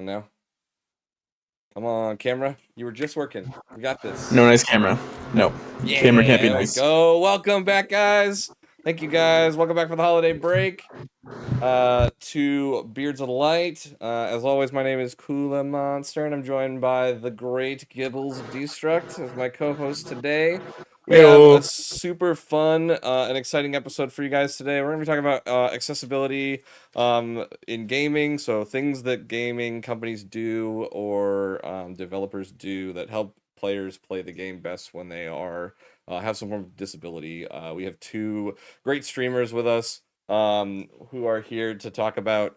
on now. Come on, camera. You were just working. We got this. No nice camera. No. Yeah, Camera can't be there nice. we go. Welcome back, guys. Thank you, guys. Welcome back for the holiday break. To Beards of Light. As always, my name is Kula Monster, and I'm joined by the great Gibbles Destruct as my co-host today. We have a super fun and exciting episode for you guys today. We're going to be talking about accessibility in gaming, so things that gaming companies do or developers do that help players play the game best when they are have some form of disability. We have two great streamers with us who are here to talk about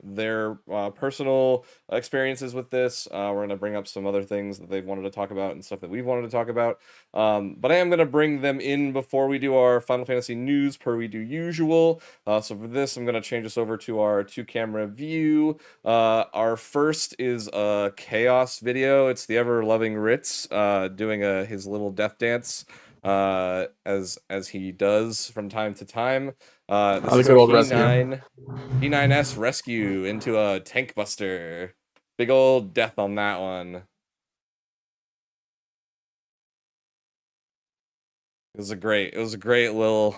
their personal experiences with this. We're going to bring up some other things that they've wanted to talk about and stuff that we've wanted to talk about. But I am going to bring them in before we do our Final Fantasy news per we do usual. So for this, I'm going to change us over to our two-camera view. Our first is a chaos video. It's the ever-loving Ritz doing his little death dance as he does from time to time. This is P9S rescue into a tank buster. Big old death on that one. It was a great little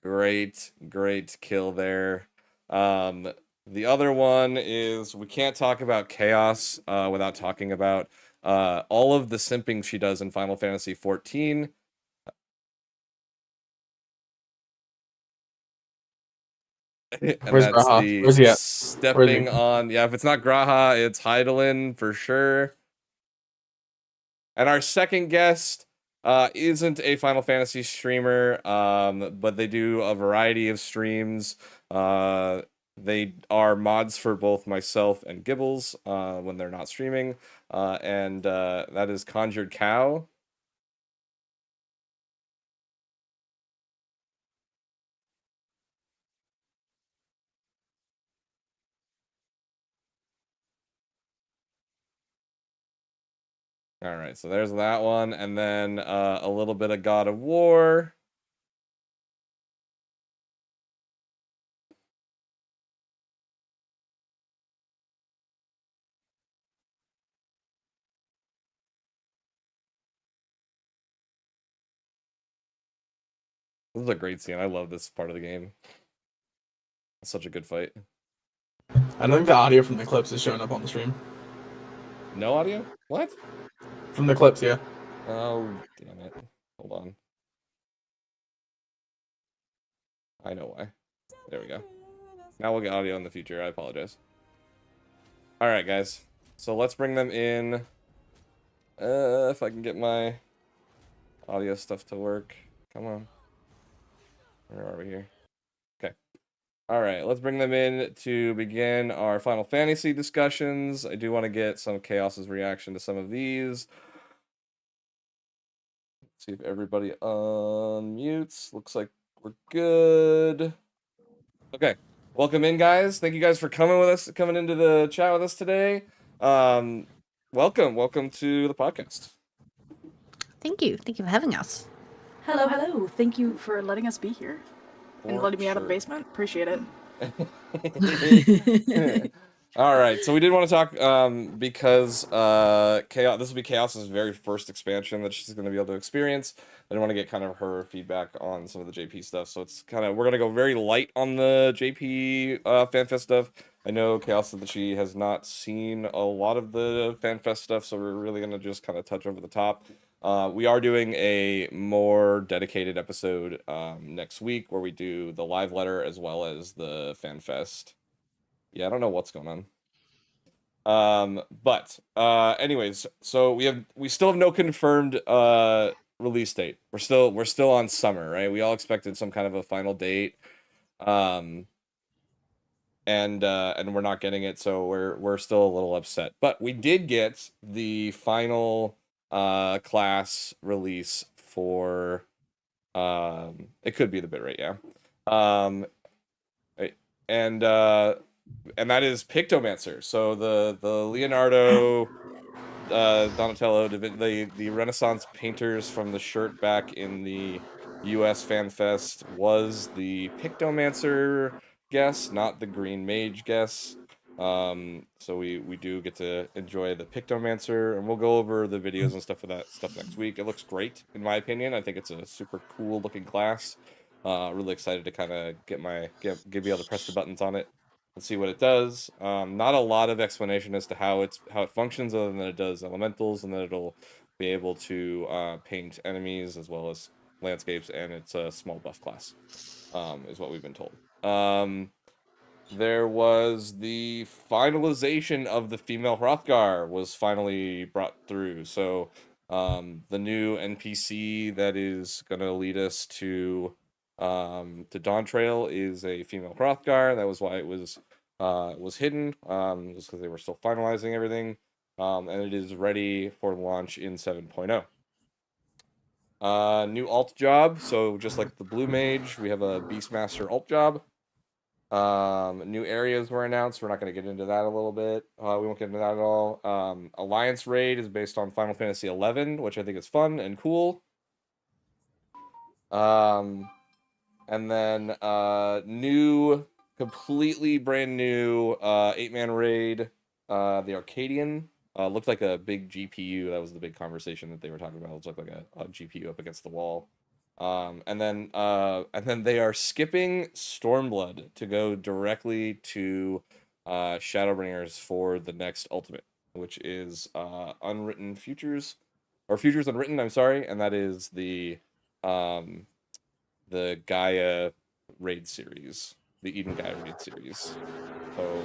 great kill there. The other one is we can't talk about chaos without talking about all of the simping she does in Final Fantasy 14. And Where's that's Graha? the Where's he at? stepping on. Yeah, if it's not Graha, it's Heidelin for sure. And our second guest isn't a Final Fantasy streamer, but they do a variety of streams. They are mods for both myself and Gibbles when they're not streaming. And that is Conjured Cow. All right, so there's that one, and then a little bit of God of War. This is a great scene. I love this part of the game. It's such a good fight. I don't think the audio from the clips is showing up on the stream. No audio? What? From the clips, yeah. Oh, damn it. Hold on. I know why. There we go. Now we'll get audio in the future. I apologize. All right, guys. So let's bring them in. If I can get my audio stuff to work. Come on. Where are we here? Okay. All right, let's bring them in to begin our Final Fantasy discussions. I do want to get some Chaos's reaction to some of these. Let's see if everybody unmutes. Looks like we're good. Okay. Welcome in, guys. Thank you guys for coming into the chat with us today. Welcome to the podcast. Thank you for having us. Hello. Thank you for letting us be here and letting me out of the basement. Appreciate it. All right, so we did want to talk because Chaos. This will be Chaos's very first expansion that she's going to be able to experience. I want to get kind of her feedback on some of the JP stuff. So it's kind of we're going to go very light on the JP FanFest stuff. I know Chaos said that she has not seen a lot of the FanFest stuff, so we're really going to just kind of touch over the top. We are doing a more dedicated episode next week where we do the live letter as well as the FanFest. Yeah, I don't know what's going on. But anyways, so we still have no confirmed release date. We're still on summer, right? We all expected some kind of a final date. And we're not getting it, so we're still a little upset. But we did get the final class release for it could be the bitrate, yeah. And that is Pictomancer. So the Leonardo Donatello, the Renaissance painters from the shirt back in the US FanFest was the Pictomancer guess, not the green mage guess. So we do get to enjoy the Pictomancer, and we'll go over the videos and stuff for that stuff next week. It looks great, in my opinion. I think it's a super cool looking class. Really excited to kind of be able to press the buttons on it and see what it does. Not a lot of explanation as to how it functions, other than it does elementals, and that it'll be able to paint enemies as well as landscapes, and it's a small buff class, is what we've been told. There was the finalization of the female Hrothgar was finally brought through. So the new NPC that is going to lead us to Dawn Trail is a female Hrothgar. That was why it was hidden, just because they were still finalizing everything. And it is ready for launch in 7.0. New alt job. So just like the Blue Mage, we have a Beastmaster alt job. New areas were announced. We're not going to get into that a little bit. We won't get into that at all. Alliance Raid is based on Final Fantasy XI, which I think is fun and cool. And then completely brand new 8-man raid, the Arcadian. Looked like a big GPU. That was the big conversation that they were talking about. It looked like a GPU up against the wall. And then they are skipping Stormblood to go directly to Shadowbringers for the next ultimate, which is Unwritten Futures, or Futures Unwritten. I'm sorry, and that is the Gaia raid series, the Eden Gaia raid series. So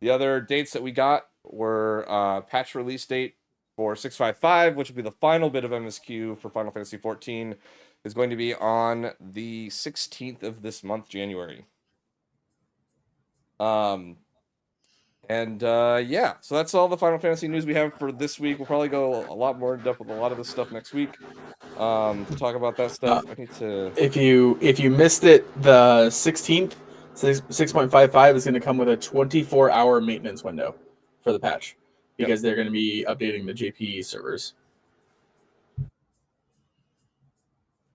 the other dates that we got were patch release date for 6.5, which will be the final bit of MSQ for Final Fantasy XIV, is going to be on the 16th of this month, January. Yeah, so that's all the Final Fantasy news we have for this week. We'll probably go a lot more in depth with a lot of this stuff next week. To talk about that stuff, I need to. If you missed it, the 16th, 6.55 is going to come with a 24-hour maintenance window for the patch, because they're going to be updating the JP servers.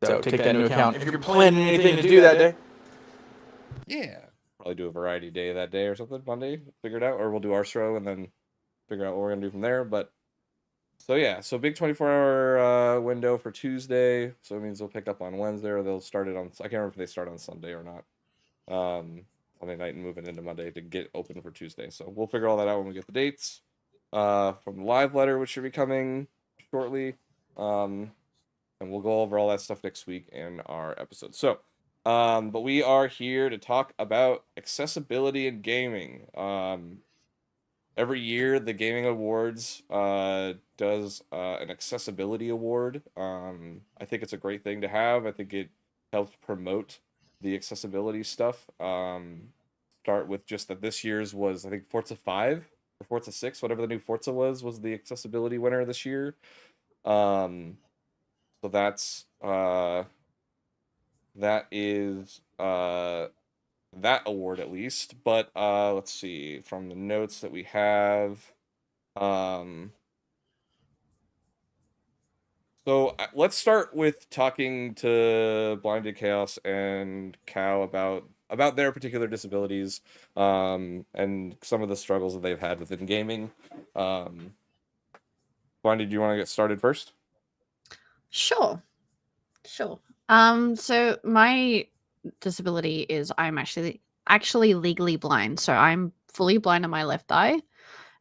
So take that into account if you're planning anything to do that day. Yeah, probably do a variety day that day or something. Monday, figure it out, or we'll do our show and then figure out what we're gonna do from there. But so yeah, so big 24-hour window for Tuesday. So it means they'll pick up on Wednesday, or they'll start it on. I can't remember if they start on Sunday or not. Sunday night and moving into Monday to get open for Tuesday. So we'll figure all that out when we get the dates. From the live letter, which should be coming shortly. And we'll go over all that stuff next week in our episode. So, but we are here to talk about accessibility in gaming. Every year, the Gaming Awards does an accessibility award. I think it's a great thing to have. I think it helps promote the accessibility stuff. Start with just that this year's was, I think, Forza 5 or Forza 6, whatever the new Forza was the accessibility winner this year. So that's that is that award at least. But let's see from the notes that we have. So let's start with talking to BlindedKhaos and Cow about their particular disabilities, and some of the struggles that they've had within gaming. Blinded, do you want to get started first? Sure. So my disability is I'm actually legally blind. So I'm fully blind in my left eye,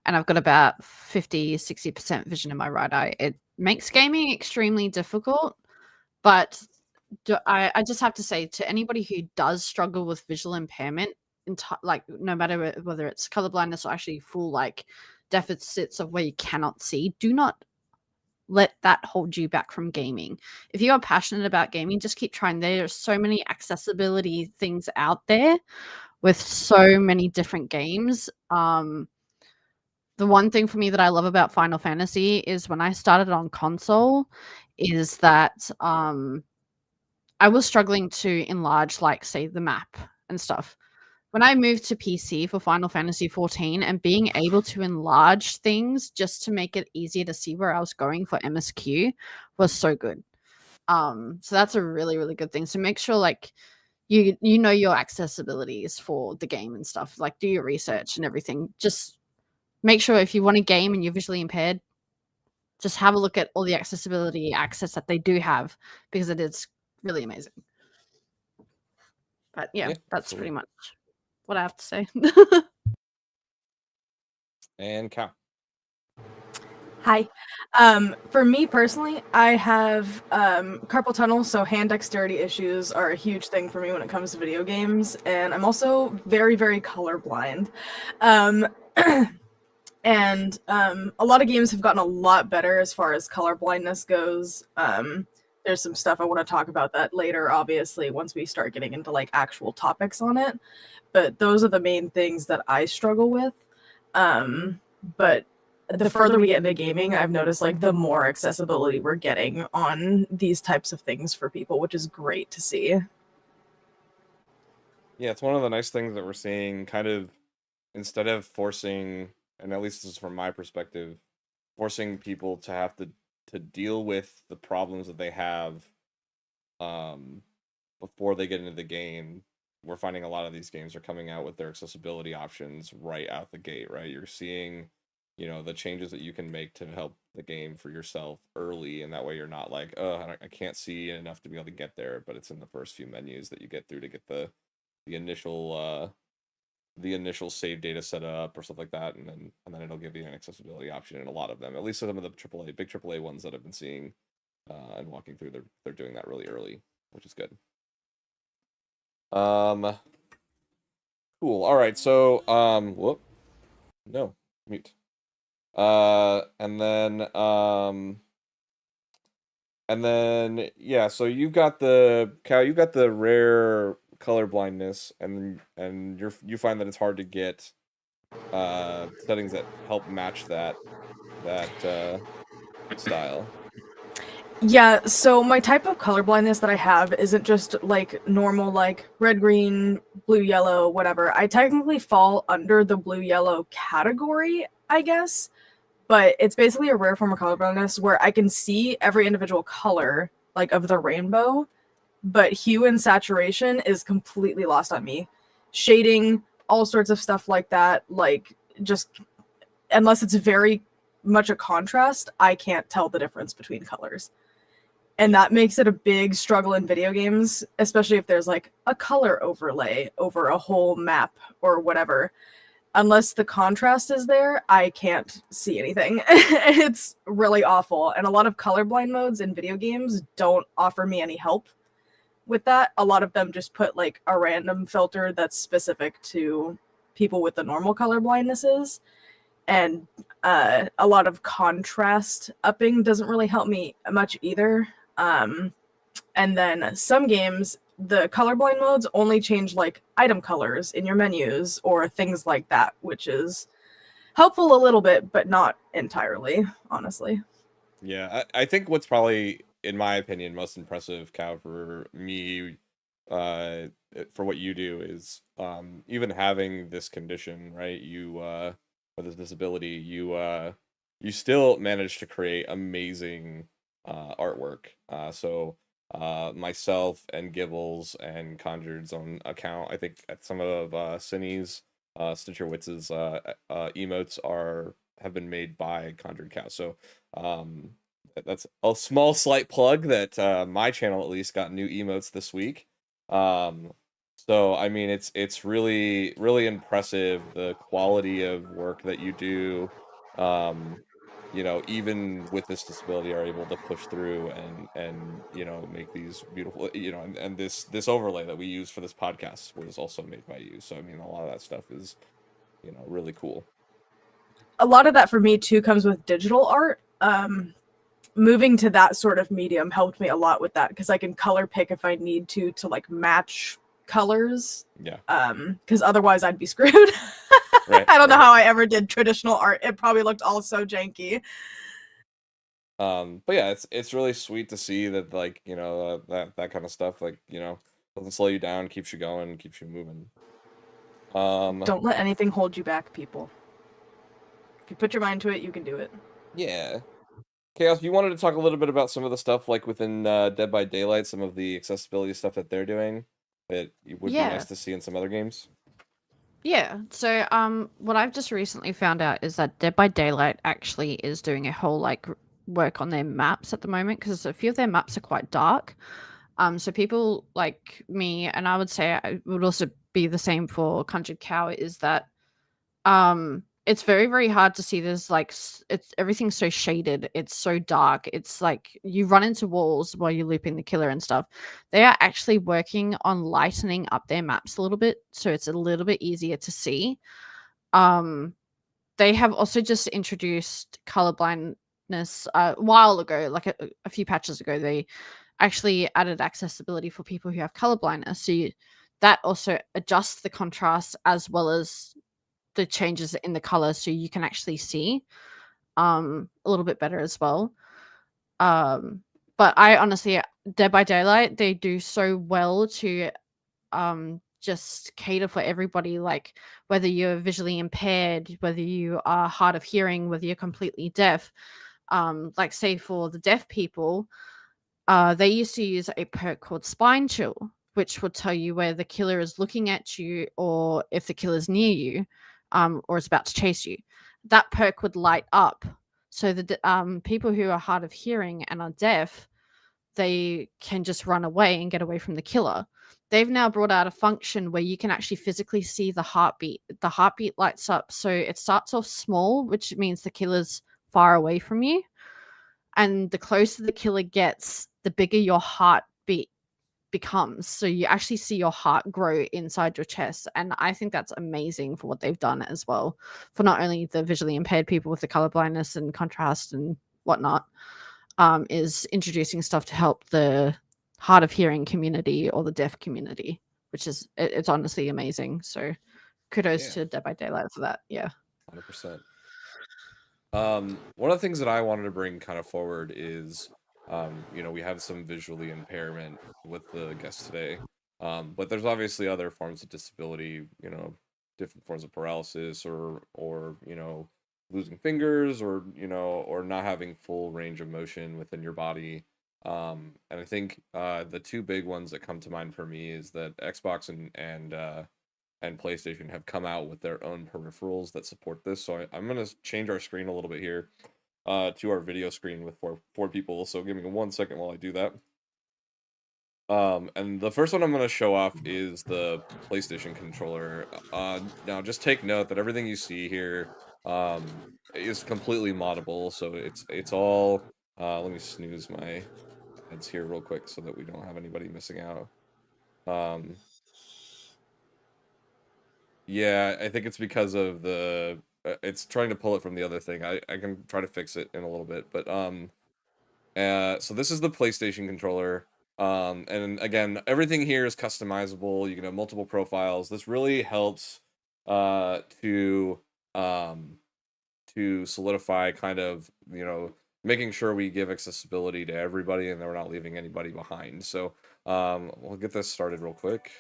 and I've got about 50-60% vision in my right eye. It makes gaming extremely difficult, but I just have to say to anybody who does struggle with visual impairment, like no matter whether it's color blindness or actually full like deficits of where you cannot see, do not let that hold you back from gaming. If you are passionate about gaming, just keep trying. There are so many accessibility things out there with so many different games. The one thing for me that I love about Final Fantasy is when I started on console is that I was struggling to enlarge, like, say, the map and stuff. When I moved to PC for Final Fantasy XIV and being able to enlarge things just to make it easier to see where I was going for MSQ was so good. So that's a really, really good thing. So make sure, like, you know your accessibilities for the game and stuff. Like, do your research and everything. Just make sure if you want a game and you're visually impaired, just have a look at all the accessibility access that they do have, because it is really amazing. But yeah, that's pretty much what I have to say. And Cow. Hi. For me personally, I have carpal tunnel, so hand dexterity issues are a huge thing for me when it comes to video games, and I'm also very, very colorblind. And a lot of games have gotten a lot better as far as color blindness goes. There's some stuff I want to talk about that later, obviously, once we start getting into like actual topics on it. But those are the main things that I struggle with. But the further we get into gaming, I've noticed like the more accessibility we're getting on these types of things for people, which is great to see. Yeah, it's one of the nice things that we're seeing, kind of, instead of forcing, and at least this is from my perspective, forcing people to have to deal with the problems that they have before they get into the game. We're finding a lot of these games are coming out with their accessibility options right out the gate, right? You're seeing, the changes that you can make to help the game for yourself early, and that way you're not like, oh, I can't see enough to be able to get there, but it's in the first few menus that you get through to get the initial save data set up or stuff like that, and then it'll give you an accessibility option in a lot of them. At least some of the big AAA ones that I've been seeing and walking through, they're doing that really early, which is good. Cool. All right. So whoop, no, mute. And then yeah. So you've got the Cow. You've got the rare color blindness, and you find that it's hard to get settings that help match that style. Yeah, so my type of colorblindness that I have isn't just like normal, like red, green, blue, yellow, whatever. I technically fall under the blue, yellow category, I guess. But it's basically a rare form of colorblindness where I can see every individual color, like of the rainbow, but hue and saturation is completely lost on me. Shading, all sorts of stuff like that, like just unless it's very much a contrast, I can't tell the difference between colors. And that makes it a big struggle in video games, especially if there's like a color overlay over a whole map or whatever. Unless the contrast is there, I can't see anything. It's really awful. And a lot of colorblind modes in video games don't offer me any help with that. A lot of them just put like a random filter that's specific to people with the normal color blindnesses. And a lot of contrast upping doesn't really help me much either. And then some games, the colorblind modes only change like item colors in your menus or things like that, which is helpful a little bit, but not entirely, honestly. Yeah, I think what's probably, in my opinion, most impressive, Cow, for me, for what you do is even having this condition, right? You or this disability, you still manage to create amazing artwork. So myself and Gibbles and Conjured's own account, I think at some of Cine's Stitcher Witz's emotes have been made by Conjured Cow. So that's a small slight plug that my channel at least got new emotes this week. So I mean it's really impressive the quality of work that you do. Even with this disability are able to push through and make these beautiful, and this overlay that we use for this podcast was also made by you. So I mean a lot of that stuff is really cool. A lot of that for me too comes with digital art. Moving to that sort of medium helped me a lot with that because I can color pick if I need to like match colors. Yeah. Because otherwise I'd be screwed. Right, I don't know how I ever did traditional art. It probably looked all so janky. But yeah, it's really sweet to see that, like, that kind of stuff, like, doesn't slow you down, keeps you going, keeps you moving. Don't let anything hold you back, people. If you put your mind to it, you can do it. Yeah. Chaos, you wanted to talk a little bit about some of the stuff like within Dead by Daylight, some of the accessibility stuff that they're doing. that would be Yeah. nice to see in some other games? Yeah. So, what I've just recently found out is that Dead by Daylight actually is doing a whole like work on their maps at the moment because a few of their maps are quite dark. So people like me, and I would say it would also be the same for Conjured Cow, is that it's very, very hard to see. There's like it's everything's so shaded, it's so dark, it's like you run into walls while you're looping the killer and stuff. They are actually working on lightening up their maps a little bit so it's a little bit easier to see. They have also just introduced colorblindness a while ago, like a few patches ago. They actually added accessibility for people who have colorblindness, so that also adjusts the contrast as well as the changes in the color, so you can actually see a little bit better as well. But I honestly, Dead by Daylight, they do so well to just cater for everybody, like whether you're visually impaired, whether you are hard of hearing, whether you're completely deaf. Like say for the deaf people, they used to use a perk called Spine Chill, which would tell you where the killer is looking at you or if the killer's near you, or is about to chase you. That perk would light up. So the people who are hard of hearing and are deaf, they can just run away and get away from the killer. They've now brought out a function where you can actually physically see the heartbeat. The heartbeat lights up. So it starts off small, which means the killer's far away from you. And the closer the killer gets, the bigger your heartbeat becomes. So you actually see your heart grow inside your chest. And I think that's amazing for what they've done as well, for not only the visually impaired people with the color blindness and contrast and whatnot, is introducing stuff to help the hard of hearing community or the deaf community, which is it's honestly amazing. So kudos to Dead by Daylight for that. Yeah. 100%. One of the things that I wanted to bring kind of forward is, we have some visually impairment with the guest today, but there's obviously other forms of disability, different forms of paralysis or losing fingers or, or not having full range of motion within your body. And I think the two big ones that come to mind for me is that Xbox and PlayStation have come out with their own peripherals that support this. So I'm going to change our screen a little bit here to our video screen with four people. So give me 1 second while I do that. And the first one I'm going to show off is the PlayStation controller. Now, just take note that everything you see here is completely moddable. So it's all... let me snooze my ads here real quick so that we don't have anybody missing out. Yeah, I think it's because of the it's trying to pull it from the other thing. I can try to fix it in a little bit, but so this is the PlayStation controller. And again, everything here is customizable. You can have multiple profiles. This really helps to solidify kind of, making sure we give accessibility to everybody and that we're not leaving anybody behind. So we'll get this started real quick.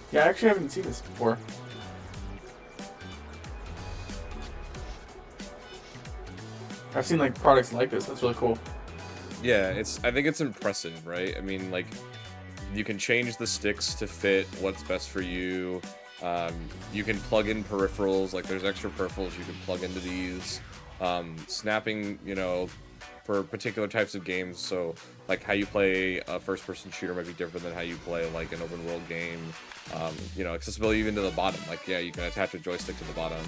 Yeah, I actually haven't seen this before. I've seen like products like this. That's really cool. Yeah, I think it's impressive, right? I mean, like, you can change the sticks to fit what's best for you. You can plug in peripherals, like there's extra peripherals you can plug into these. Snapping, for particular types of games, so like how you play a first-person shooter might be different than how you play like an open-world game. Accessibility even to the bottom, like yeah, you can attach a joystick to the bottom.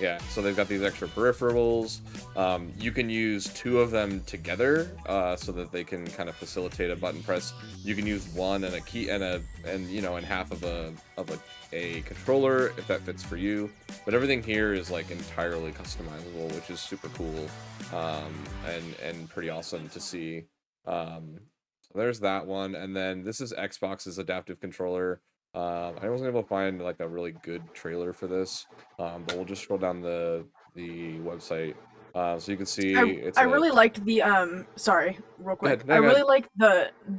Yeah, so they've got these extra peripherals. You can use two of them together so that they can kind of facilitate a button press. You can use one and a key and half of a controller if that fits for you. But everything here is like entirely customizable, which is super cool and pretty awesome to see. So there's that one, and then this is Xbox's adaptive controller. I wasn't able to find like a really good trailer for this, but we'll just scroll down the website, so you can see it's I a. really liked the sorry, real Go ahead, quick. no, I go really ahead. liked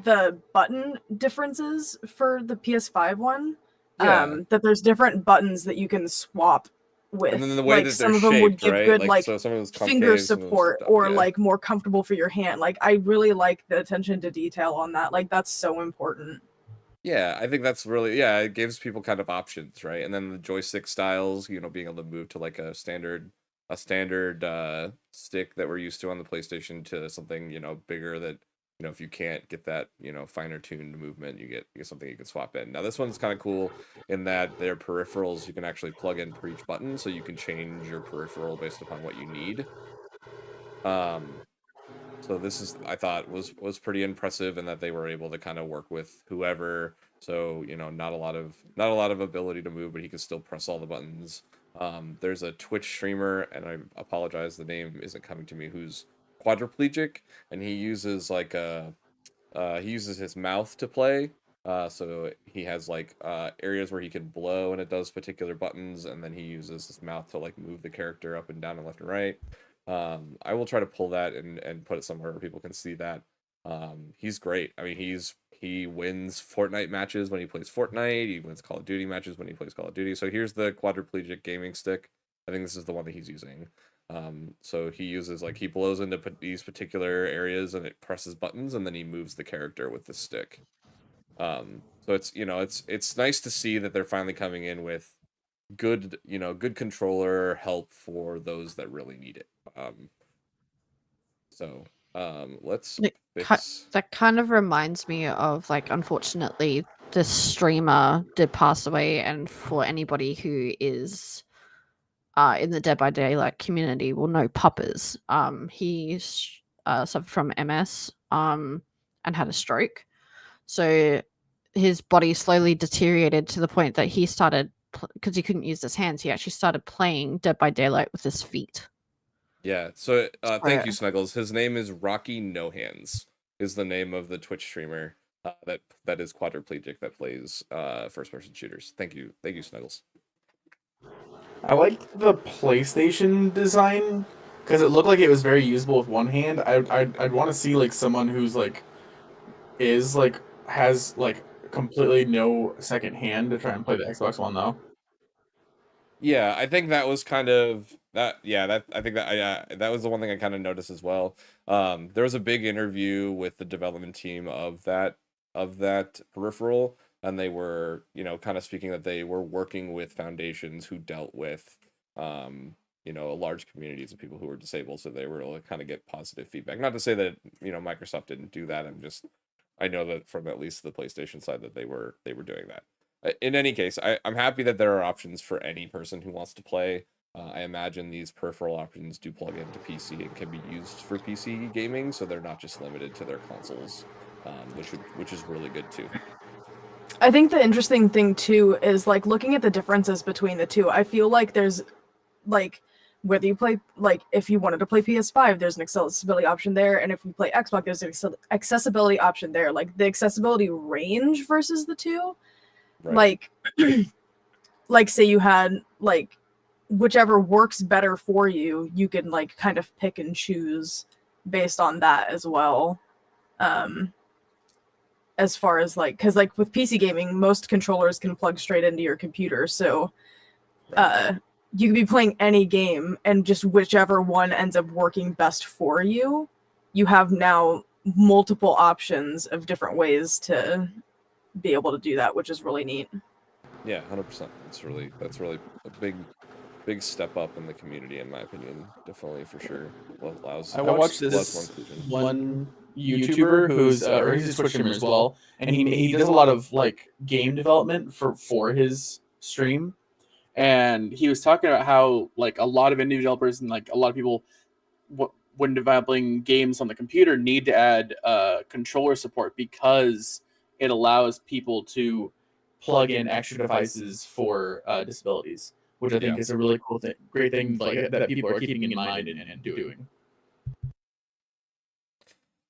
the button differences for the PS5 one. Yeah, That there's different buttons that you can swap and then with. the way Like that they're some of them would shaped, give right? good Like like so, some of it's finger concave, some of it's support flipped up. or Yeah. like more comfortable for your hand. Like I really like the attention to detail on that. Like that's so important. Yeah, I think that's really, yeah, it gives people kind of options, right? And then the joystick styles, being able to move to like a standard stick that we're used to on the PlayStation to something, bigger that, if you can't get that, finer tuned movement, you get something you can swap in. Now this one's kind of cool in that their peripherals you can actually plug in for each button, so you can change your peripheral based upon what you need. Um so this is, I thought, was pretty impressive in that they were able to kind of work with whoever. So not a lot of ability to move, but he could still press all the buttons. There's a Twitch streamer, and I apologize, the name isn't coming to me, who's quadriplegic, and he uses his mouth to play. So he has like areas where he can blow and it does particular buttons, and then he uses his mouth to like move the character up and down and left and right. I will try to pull that and put it somewhere where people can see that. He's great. I mean, he wins Fortnite matches when he plays Fortnite. He wins Call of Duty matches when he plays Call of Duty. So here's the quadriplegic gaming stick. I think this is the one that he's using. So he uses like he blows into these particular areas and it presses buttons and then he moves the character with the stick. So it's nice to see that they're finally coming in with good controller help for those that really need it. So let's It fix. that kind of reminds me of, like, unfortunately, this streamer did pass away, and for anybody who is in the Dead by Daylight community will know Puppers. He suffered from MS and had a stroke. So his body slowly deteriorated to the point that he started, because he couldn't use his hands, he actually started playing Dead by Daylight with his feet. Yeah. So thank So you, Snuggles. His name is Rocky No Hands. Is the name of the Twitch streamer that is quadriplegic that plays first person shooters. Thank you, Snuggles. I liked the PlayStation design because it looked like it was very usable with one hand. I'd want to see like someone who's like is like has like completely no second hand to try and play the Xbox One though. Yeah, I think that was kind of that. Yeah, that I think that was the one thing I kind of noticed as well. There was a big interview with the development team of that peripheral, and they were kind of speaking that they were working with foundations who dealt with large communities of people who were disabled, so they were able to kind of get positive feedback. Not to say that Microsoft didn't do that. I know that from at least the PlayStation side that they were doing that. In any case, I'm happy that there are options for any person who wants to play. I imagine these peripheral options do plug into PC and can be used for PC gaming, so they're not just limited to their consoles, which is really good too. I think the interesting thing too is like looking at the differences between the two. I feel like there's like whether you play like if you wanted to play PS5, there's an accessibility option there, and if you play Xbox, there's an accessibility option there. Like the accessibility range versus the two, Right. like say you had like whichever works better for you, you can like kind of pick and choose based on that as well. As far as like because like with PC gaming, most controllers can plug straight into your computer, so Right. you could be playing any game and just whichever one ends up working best for you, you have now multiple options of different ways to be able to do that, which is really neat. Yeah, 100%. That's really a big step up in the community, in my opinion. Definitely for sure. Allows I watched allows more this inclusion. one YouTuber who's or he's a Twitch streamer as well, and he does a lot of like game development for his stream, and he was talking about how like a lot of indie developers and like a lot of people when developing games on the computer need to add controller support because it allows people to plug in extra devices for disabilities, which I think Yeah. is a really cool thing, great thing like that people are keeping in mind and doing.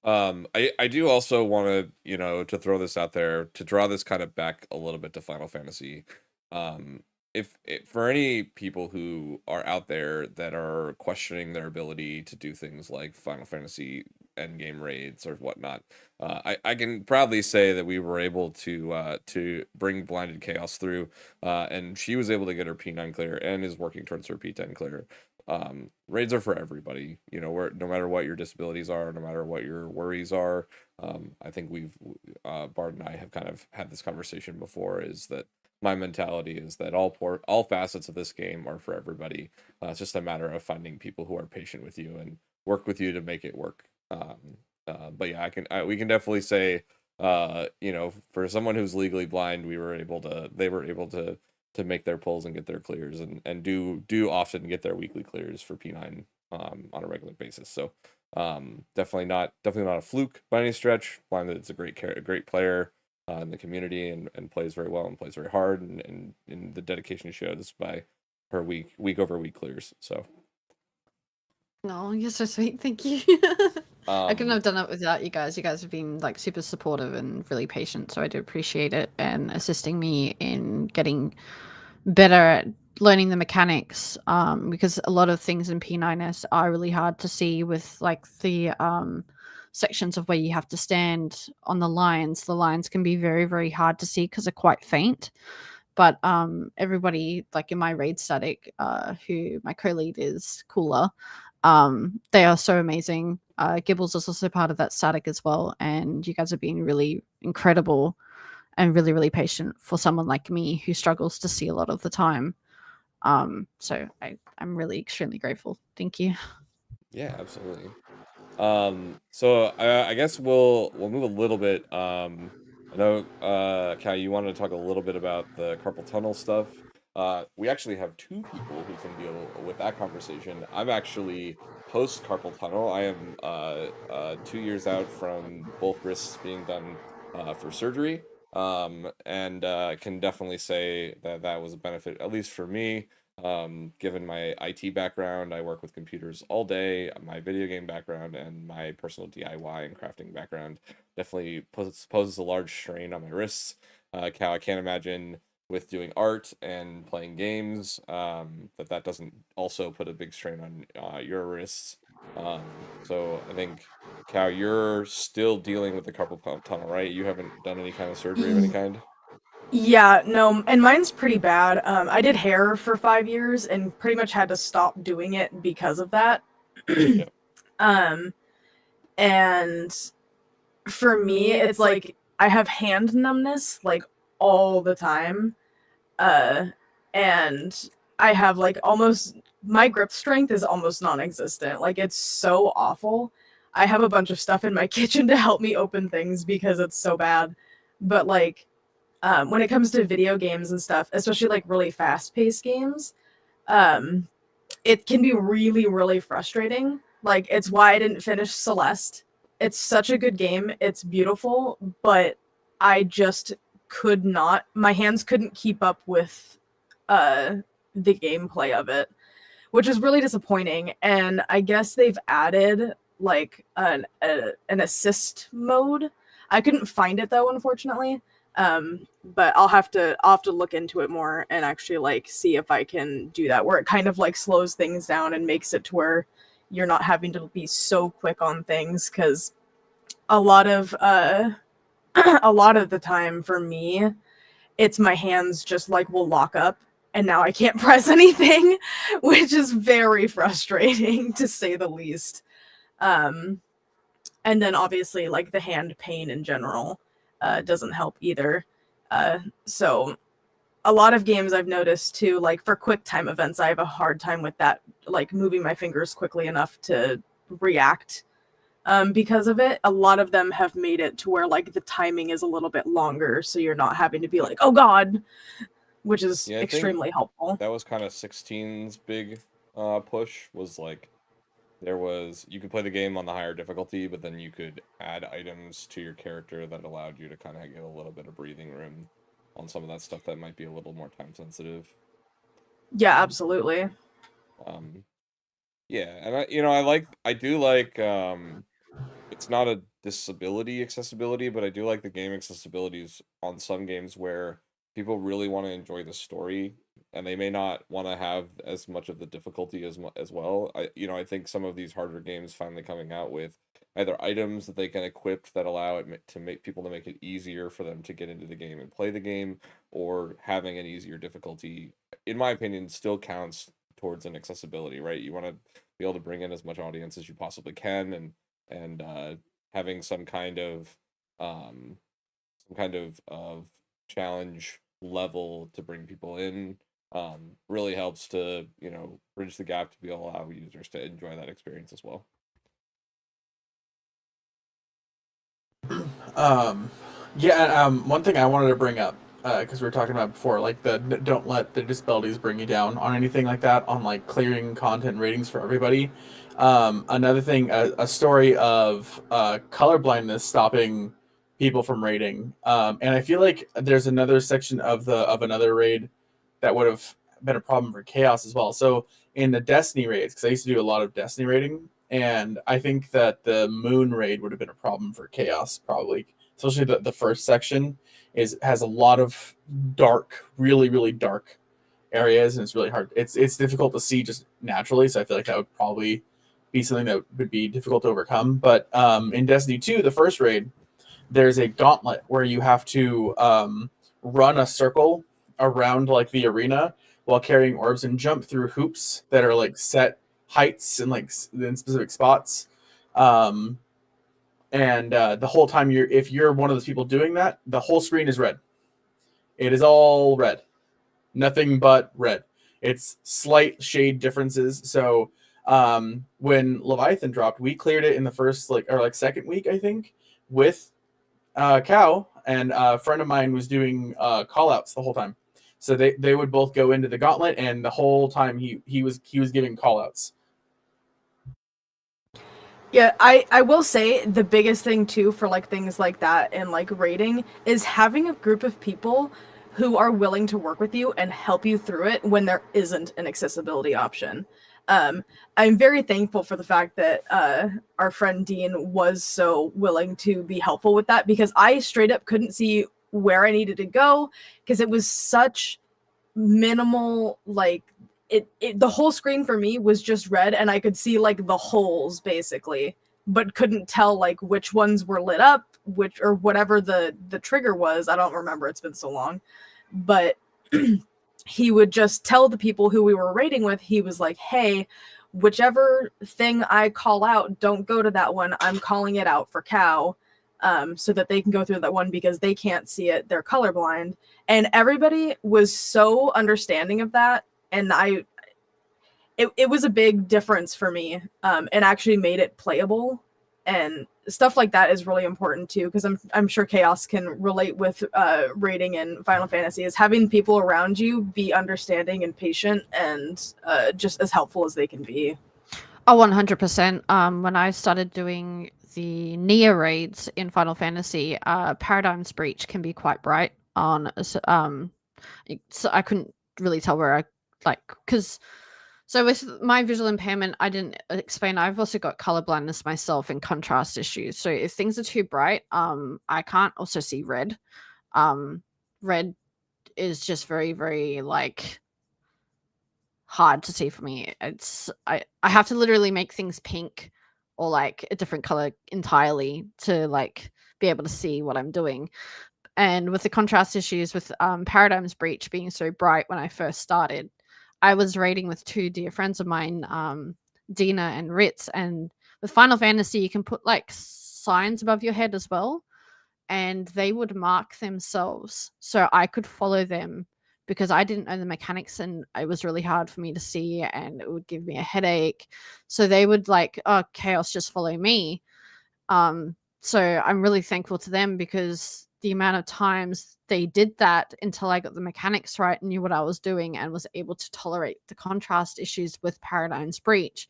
I do also want to, to throw this out there to draw this kind of back a little bit to Final Fantasy. Um, if for any people who are out there that are questioning their ability to do things like Final Fantasy endgame raids or whatnot, I can proudly say that we were able to bring Blinded Chaos through, and she was able to get her P9 clear and is working towards her P10 clear. Raids are for everybody, where no matter what your disabilities are, no matter what your worries are. I think Bart and I have kind of had this conversation before, is that my mentality is that all facets of this game are for everybody. It's just a matter of finding people who are patient with you and work with you to make it work. But yeah, we can definitely say, for someone who's legally blind, they were able to make their pulls and get their clears, and do often get their weekly clears for P9 on a regular basis. So definitely not a fluke by any stretch. Blinded is a great player in the community, and plays very well and plays very hard, and the dedication shows by her week over week clears. So No, you're so sweet. Thank you. I couldn't um, have done it without you guys. You guys have been like super supportive and really patient, so I do appreciate it, and assisting me in getting better at learning the mechanics. Because a lot of things in P9S are really hard to see with like the sections of where you have to stand on the lines. The lines can be very, very hard to see because they're quite faint. But everybody like in my raid static, who my co-lead is Cooler, they are so amazing. Gibbles is also part of that static as well, and you guys have been really incredible and really, really patient for someone like me who struggles to see a lot of the time. So I'm really extremely grateful. Thank you. yeah, absolutely. So I guess we'll move a little bit. I know, Kai, you wanted to talk a little bit about the carpal tunnel stuff. We actually have two people who can deal with that conversation. I'm actually post carpal tunnel. I am 2 years out from both wrists being done for surgery. And can definitely say that that was a benefit, at least for me. Given my IT background, I work with computers all day. My video game background and my personal DIY and crafting background definitely poses a large strain on my wrists. Cal, I can't imagine with doing art and playing games, that doesn't also put a big strain on your wrists. So I think, Cal, you're still dealing with the carpal tunnel, right? You haven't done any kind of surgery of any kind? Yeah, no, and mine's pretty bad. I did hair for 5 years and pretty much had to stop doing it because of that. Yeah. um, and for me, it's like I have hand numbness like all the time. Uh, and I have like almost my grip strength is almost non-existent. Like it's so awful. I have a bunch of stuff in my kitchen to help me open things because it's so bad. But like when it comes to video games and stuff, especially like really fast-paced games, um, it can be really, really frustrating. Like it's why I didn't finish Celeste. It's such a good game. It's beautiful, but I just could not. My hands couldn't keep up with uh, the gameplay of it, which is really disappointing. And I guess they've added like an assist mode. I couldn't find it though, unfortunately. But I'll have to look into it more and actually like see if I can do that, where it kind of like slows things down and makes it to where you're not having to be so quick on things, because a lot of a lot of the time for me, it's my hands just like will lock up and now I can't press anything, which is very frustrating to say the least. Um, and then obviously like the hand pain in general doesn't help either. So a lot of games I've noticed too, like for quick time events, I have a hard time with that, like moving my fingers quickly enough to react. Because of it, a lot of them have made it to where like the timing is a little bit longer, so you're not having to be like, oh god, which is Yeah, I think extremely helpful. that was kind of 16's big push, was like you could play the game on the higher difficulty, but then you could add items to your character that allowed you to kind of get a little bit of breathing room on some of that stuff that might be a little more time sensitive. Yeah, Um, absolutely. um, yeah, and I do like, it's not a disability accessibility, but I do like the game accessibilities on some games where people really want to enjoy the story and they may not want to have as much of the difficulty as well. I think some of these harder games finally coming out with either items that they can equip that allow it to make people to make it easier for them to get into the game and play the game, or having an easier difficulty, in my opinion, still counts towards an accessibility, right? You want to be able to bring in as much audience as you possibly can, and having some kind of challenge level to bring people in really helps to bridge the gap to be able to allow users to enjoy that experience as well. One thing I wanted to bring up, because we were talking about before, like don't let the disabilities bring you down on anything like that, on like clearing content ratings for everybody. Another thing, a story of color blindness stopping people from raiding, and I feel like there's another section of another raid that would have been a problem for Chaos as well. So in the Destiny raids, because I used to do a lot of Destiny raiding, and I think that the Moon raid would have been a problem for Chaos, probably, especially the first section has a lot of dark, really, really dark areas, and it's really hard. It's difficult to see just naturally, so I feel like that would probably be something that would be difficult to overcome. But in Destiny 2, the first raid, there's a gauntlet where you have to run a circle around like the arena while carrying orbs and jump through hoops that are like set heights and like in specific spots. And the whole time if you're one of those people doing that, the whole screen is red. It is all red, nothing but red. It's slight shade differences. So when Leviathan dropped, we cleared it in the first second week, I think, with Cow, and a friend of mine was doing call outs the whole time. So they would both go into the gauntlet, and the whole time he was giving call outs. Yeah, I will say the biggest thing too for like things like that and like rating is having a group of people who are willing to work with you and help you through it when there isn't an accessibility option. I'm very thankful for the fact that our friend Dean was so willing to be helpful with that, because I straight up couldn't see where I needed to go because it was such minimal, like the whole screen for me was just red and I could see like the holes basically, but couldn't tell like which ones were lit up, which or whatever the trigger was. I don't remember, it's been so long. But he would just tell the people who we were raiding with, he was like, hey, whichever thing I call out, don't go to that one. I'm calling it out for Cow, so that they can go through that one because they can't see it. They're colorblind. And everybody was so understanding of that. And it was a big difference for me, and actually made it playable. And stuff like that is really important too, because I'm sure Chaos can relate with raiding in Final Fantasy, is having people around you be understanding and patient and just as helpful as they can be. Oh, 100%. When I started doing the Nia raids in Final Fantasy, Paradigm's Breach can be quite bright on. So I couldn't really tell where I because. So with my visual impairment, I didn't explain, I've also got color blindness myself and contrast issues. So if things are too bright, I can't also see red. Red is just very, very hard to see for me. I have to literally make things pink or like a different color entirely to be able to see what I'm doing. And with the contrast issues with Paradigm's Breach being so bright when I first started, I was raiding with two dear friends of mine, Dina and Ritz, and with Final Fantasy, you can put signs above your head as well, and they would mark themselves so I could follow them because I didn't know the mechanics and it was really hard for me to see and it would give me a headache. So they would oh, Chaos, just follow me. So I'm really thankful to them because the amount of times they did that until I got the mechanics right and knew what I was doing and was able to tolerate the contrast issues with Paradigm's Breach.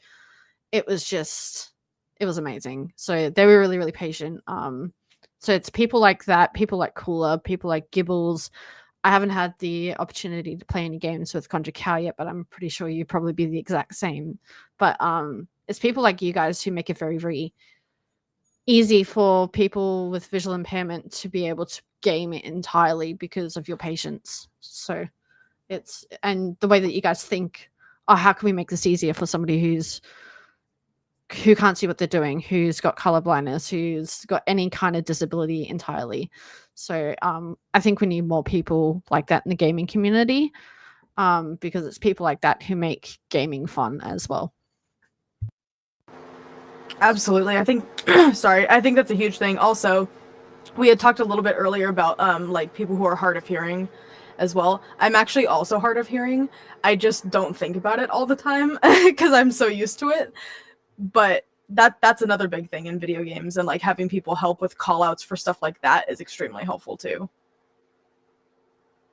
It was amazing. So they were really, really patient. So it's people like that, people like Cooler, people like Gibbles. I haven't had the opportunity to play any games with Conjured Cow yet, but I'm pretty sure you'd probably be the exact same. But it's people like you guys who make it very, very easy for people with visual impairment to be able to game it entirely because of your patience. So it's, and the way that you guys think, oh, how can we make this easier for somebody who can't see what they're doing, who's got color blindness, who's got any kind of disability entirely. So I think we need more people like that in the gaming community, because it's people like that who make gaming fun as well. Absolutely. I think sorry, I think that's a huge thing. Also, we had talked a little bit earlier about like people who are hard of hearing as well. I'm actually also hard of hearing. I just don't think about it all the time because I'm so used to it. But that's another big thing in video games, and like having people help with call outs for stuff like that is extremely helpful too.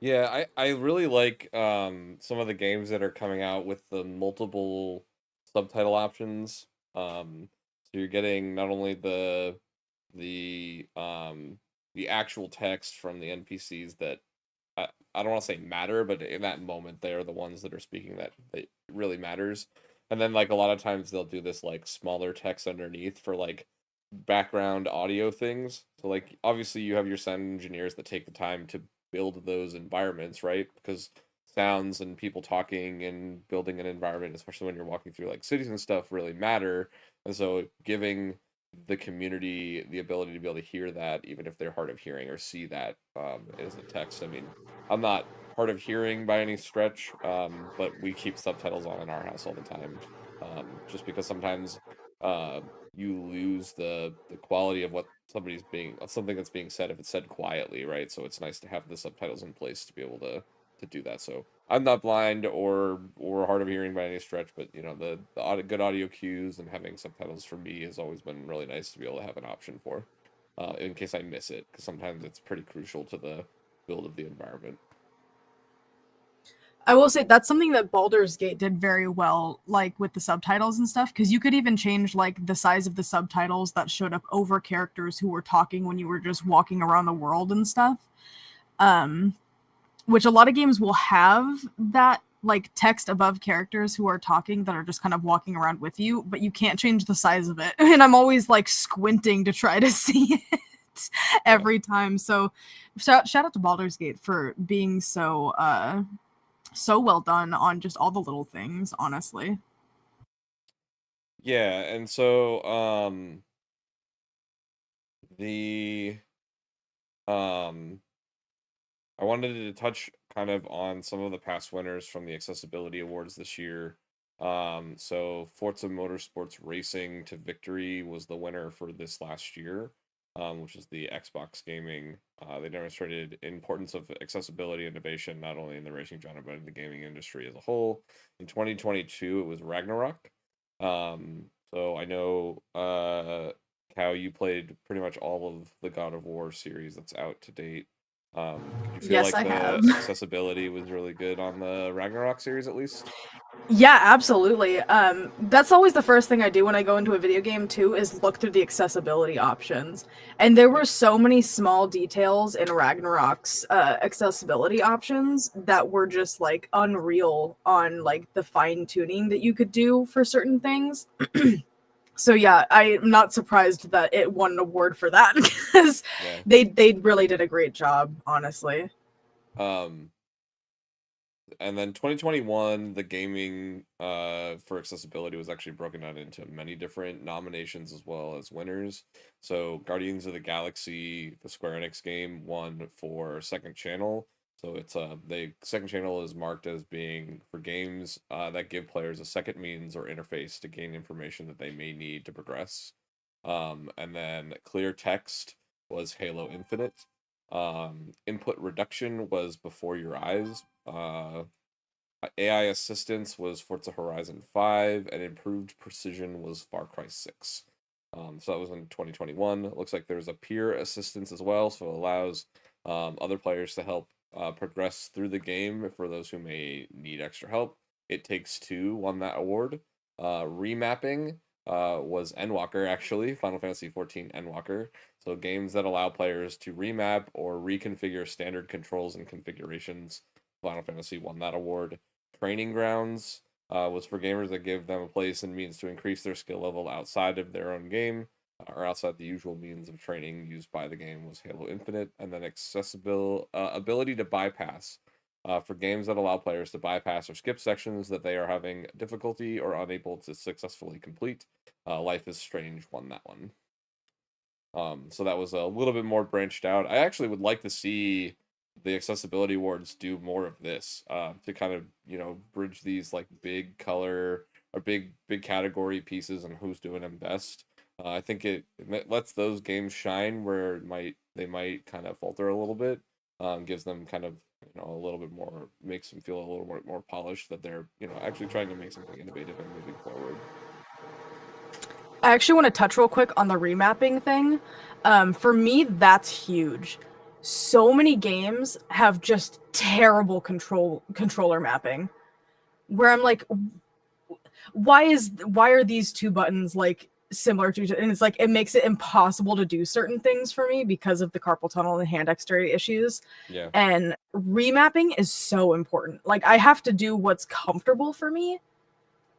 Yeah, I really like some of the games that are coming out with the multiple subtitle options. So you're getting not only the actual text from the NPCs that I don't want to say matter, but in that moment they're the ones that are speaking that really matters. And then like a lot of times they'll do this like smaller text underneath for like background audio things. So like obviously you have your sound engineers that take the time to build those environments, right? Because sounds and people talking and building an environment, especially when you're walking through like cities and stuff, really matter. And so giving the community the ability to be able to hear that, even if they're hard of hearing, or see that as a text. I mean, I'm not hard of hearing by any stretch, but we keep subtitles on in our house all the time, just because sometimes you lose the quality of what something that's being said if it's said quietly, right? So it's nice to have the subtitles in place to be able to do that. So I'm not blind or hard of hearing by any stretch, but you know good audio cues and having subtitles for me has always been really nice to be able to have an option for, in case I miss it, because sometimes it's pretty crucial to the build of the environment. I will say that's something that Baldur's Gate did very well, like with the subtitles and stuff, because you could even change like the size of the subtitles that showed up over characters who were talking when you were just walking around the world and stuff. Which a lot of games will have that like text above characters who are talking that are just kind of walking around with you, but you can't change the size of it. And I'm always like squinting to try to see it every time. So shout out to Baldur's Gate for being so well done on just all the little things, honestly. Yeah, and so the I wanted to touch kind of on some of the past winners from the accessibility awards this year. So Forza Motorsports Racing to Victory was the winner for this last year, which is the Xbox gaming. They demonstrated importance of accessibility innovation, not only in the racing genre, but in the gaming industry as a whole. In 2022, it was Ragnarok. So I know, Cow, you played pretty much all of the God of War series that's out to date. Did you feel Yes, like I the have. accessibility was really good on the Ragnarok series at least? Yeah, absolutely. That's always the first thing I do when I go into a video game too, is look through the accessibility options. And there were so many small details in Ragnarok's accessibility options that were just like unreal on like the fine tuning that you could do for certain things. So yeah, I'm not surprised that it won an award for that because Yeah. they really did a great job, honestly. Um, and then 2021, the gaming for accessibility was actually broken down into many different nominations as well as winners. So Guardians of the Galaxy, the Square Enix game, won for second channel. So it's the second channel is marked as being for games that give players a second means or interface to gain information that they may need to progress. And then clear text was Halo Infinite. Input reduction was Before Your Eyes. AI assistance was Forza Horizon 5, and improved precision was Far Cry 6. So that was in 2021. It looks like there's a peer assistance as well, so it allows other players to help progress through the game for those who may need extra help. It Takes Two won that award. Remapping was Endwalker, actually, Final Fantasy 14 Endwalker. So games that allow players to remap or reconfigure standard controls and configurations. Final Fantasy won that award. Training Grounds was for gamers that give them a place and means to increase their skill level outside of their own game. or outside the usual means of training used by the game was Halo Infinite, and then accessible ability to bypass. For games that allow players to bypass or skip sections that they are having difficulty or unable to successfully complete. Life is Strange won that one. So that was a little bit more branched out. I actually would like to see the accessibility awards do more of this, to kind of, bridge these like big color or big category pieces and who's doing them best. I think it lets those games shine where they might kind of falter a little bit. Gives them kind of, a little bit more, makes them feel a little more polished, that they're, actually trying to make something innovative and moving forward. I actually want to touch real quick on the remapping thing. For me, that's huge. So many games have just terrible controller mapping, where I'm like, why are these two buttons like similar to each other? And it's like it makes it impossible to do certain things for me because of the carpal tunnel and hand dexterity issues. Yeah. And remapping is so important. Like I have to do what's comfortable for me.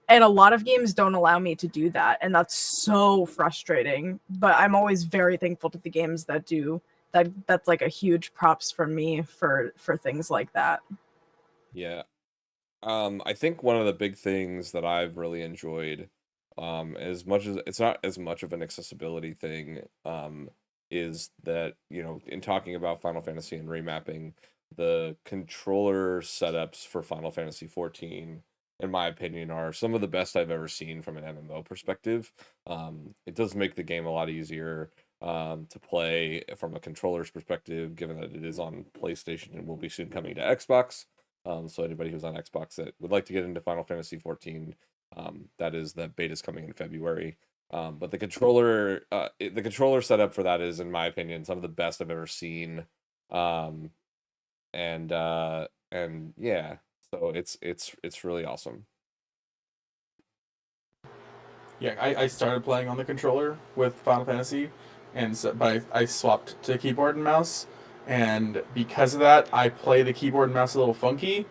And a lot of games don't allow me to do that. And that's so frustrating. But I'm always very thankful to the games that do that. That's like a huge props from me for things like that. Yeah. I think one of the big things that I've really enjoyed, as much as it's not as much of an accessibility thing, is that, in talking about Final Fantasy and remapping, the controller setups for Final Fantasy 14, in my opinion, are some of the best I've ever seen from an MMO perspective. It does make the game a lot easier to play from a controller's perspective, given that it is on PlayStation and will be soon coming to Xbox. So anybody who's on Xbox that would like to get into Final Fantasy 14, that beta's coming in February. But the controller setup for that is, in my opinion, some of the best I've ever seen. And yeah, so it's really awesome. Yeah, I started playing on the controller with Final Fantasy, but I swapped to keyboard and mouse, and because of that, I play the keyboard and mouse a little funky,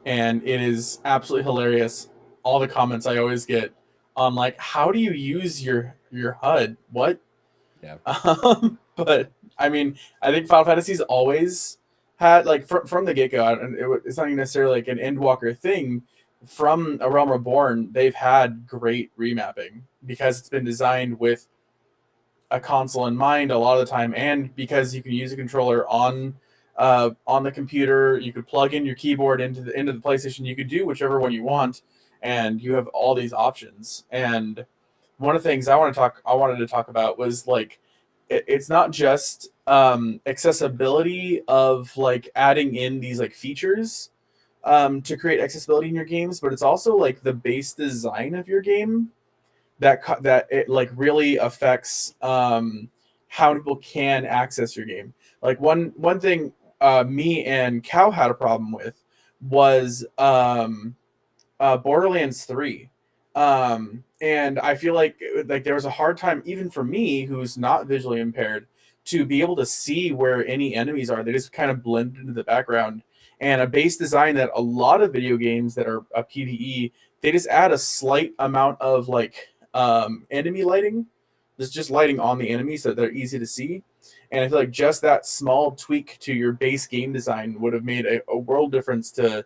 and it is absolutely hilarious. All the comments I always get on like, how do you use your HUD? What? Yeah. But I mean, I think Final Fantasy's always had like from the get go, and it's not even necessarily like an Endwalker thing. From A Realm Reborn, they've had great remapping because it's been designed with a console in mind a lot of the time, and because you can use a controller on the computer, you could plug in your keyboard into the PlayStation. You could do whichever one you want, and you have all these options. And one of the things I wanted to talk about was like it's not just accessibility of like adding in these like features to create accessibility in your games, but it's also like the base design of your game that it like really affects how people can access your game. Like one thing me and Cow had a problem with was Borderlands 3. And I feel like there was a hard time even for me who's not visually impaired to be able to see where any enemies are. They just kind of blend into the background. And a base design that a lot of video games that are a PvE, they just add a slight amount of like enemy lighting. There's just lighting on the enemies so they're easy to see. And I feel like just that small tweak to your base game design would have made a world difference to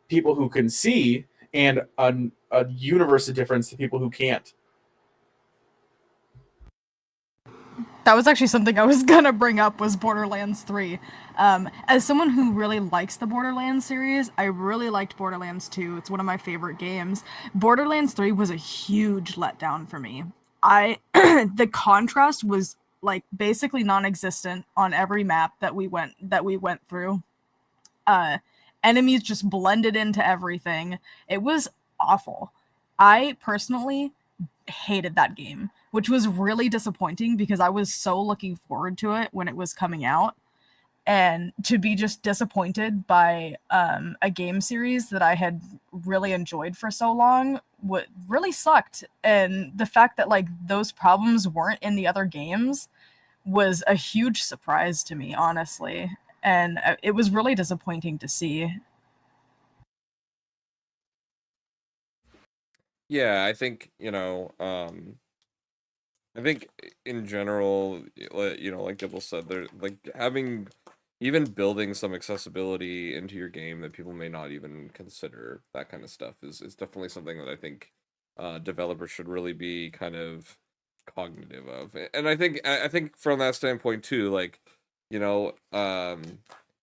people who can see, and a universe of difference to people who can't. That was actually something I was gonna bring up, was Borderlands 3. As someone who really likes the Borderlands series, I really liked Borderlands 2. It's one of my favorite games. Borderlands 3 was a huge letdown for me. The contrast was like basically non-existent on every map that we went through. Enemies just blended into everything. It was awful. I personally hated that game, which was really disappointing because I was so looking forward to it when it was coming out. And to be just disappointed by a game series that I had really enjoyed for so long, what really sucked. And the fact that like those problems weren't in the other games was a huge surprise to me, honestly. And it was really disappointing to see. Yeah, I think, I think in general, like Dibble said, there like having even building some accessibility into your game that people may not even consider, that kind of stuff is definitely something that I think developers should really be kind of cognitive of. And I think from that standpoint too, like, you know,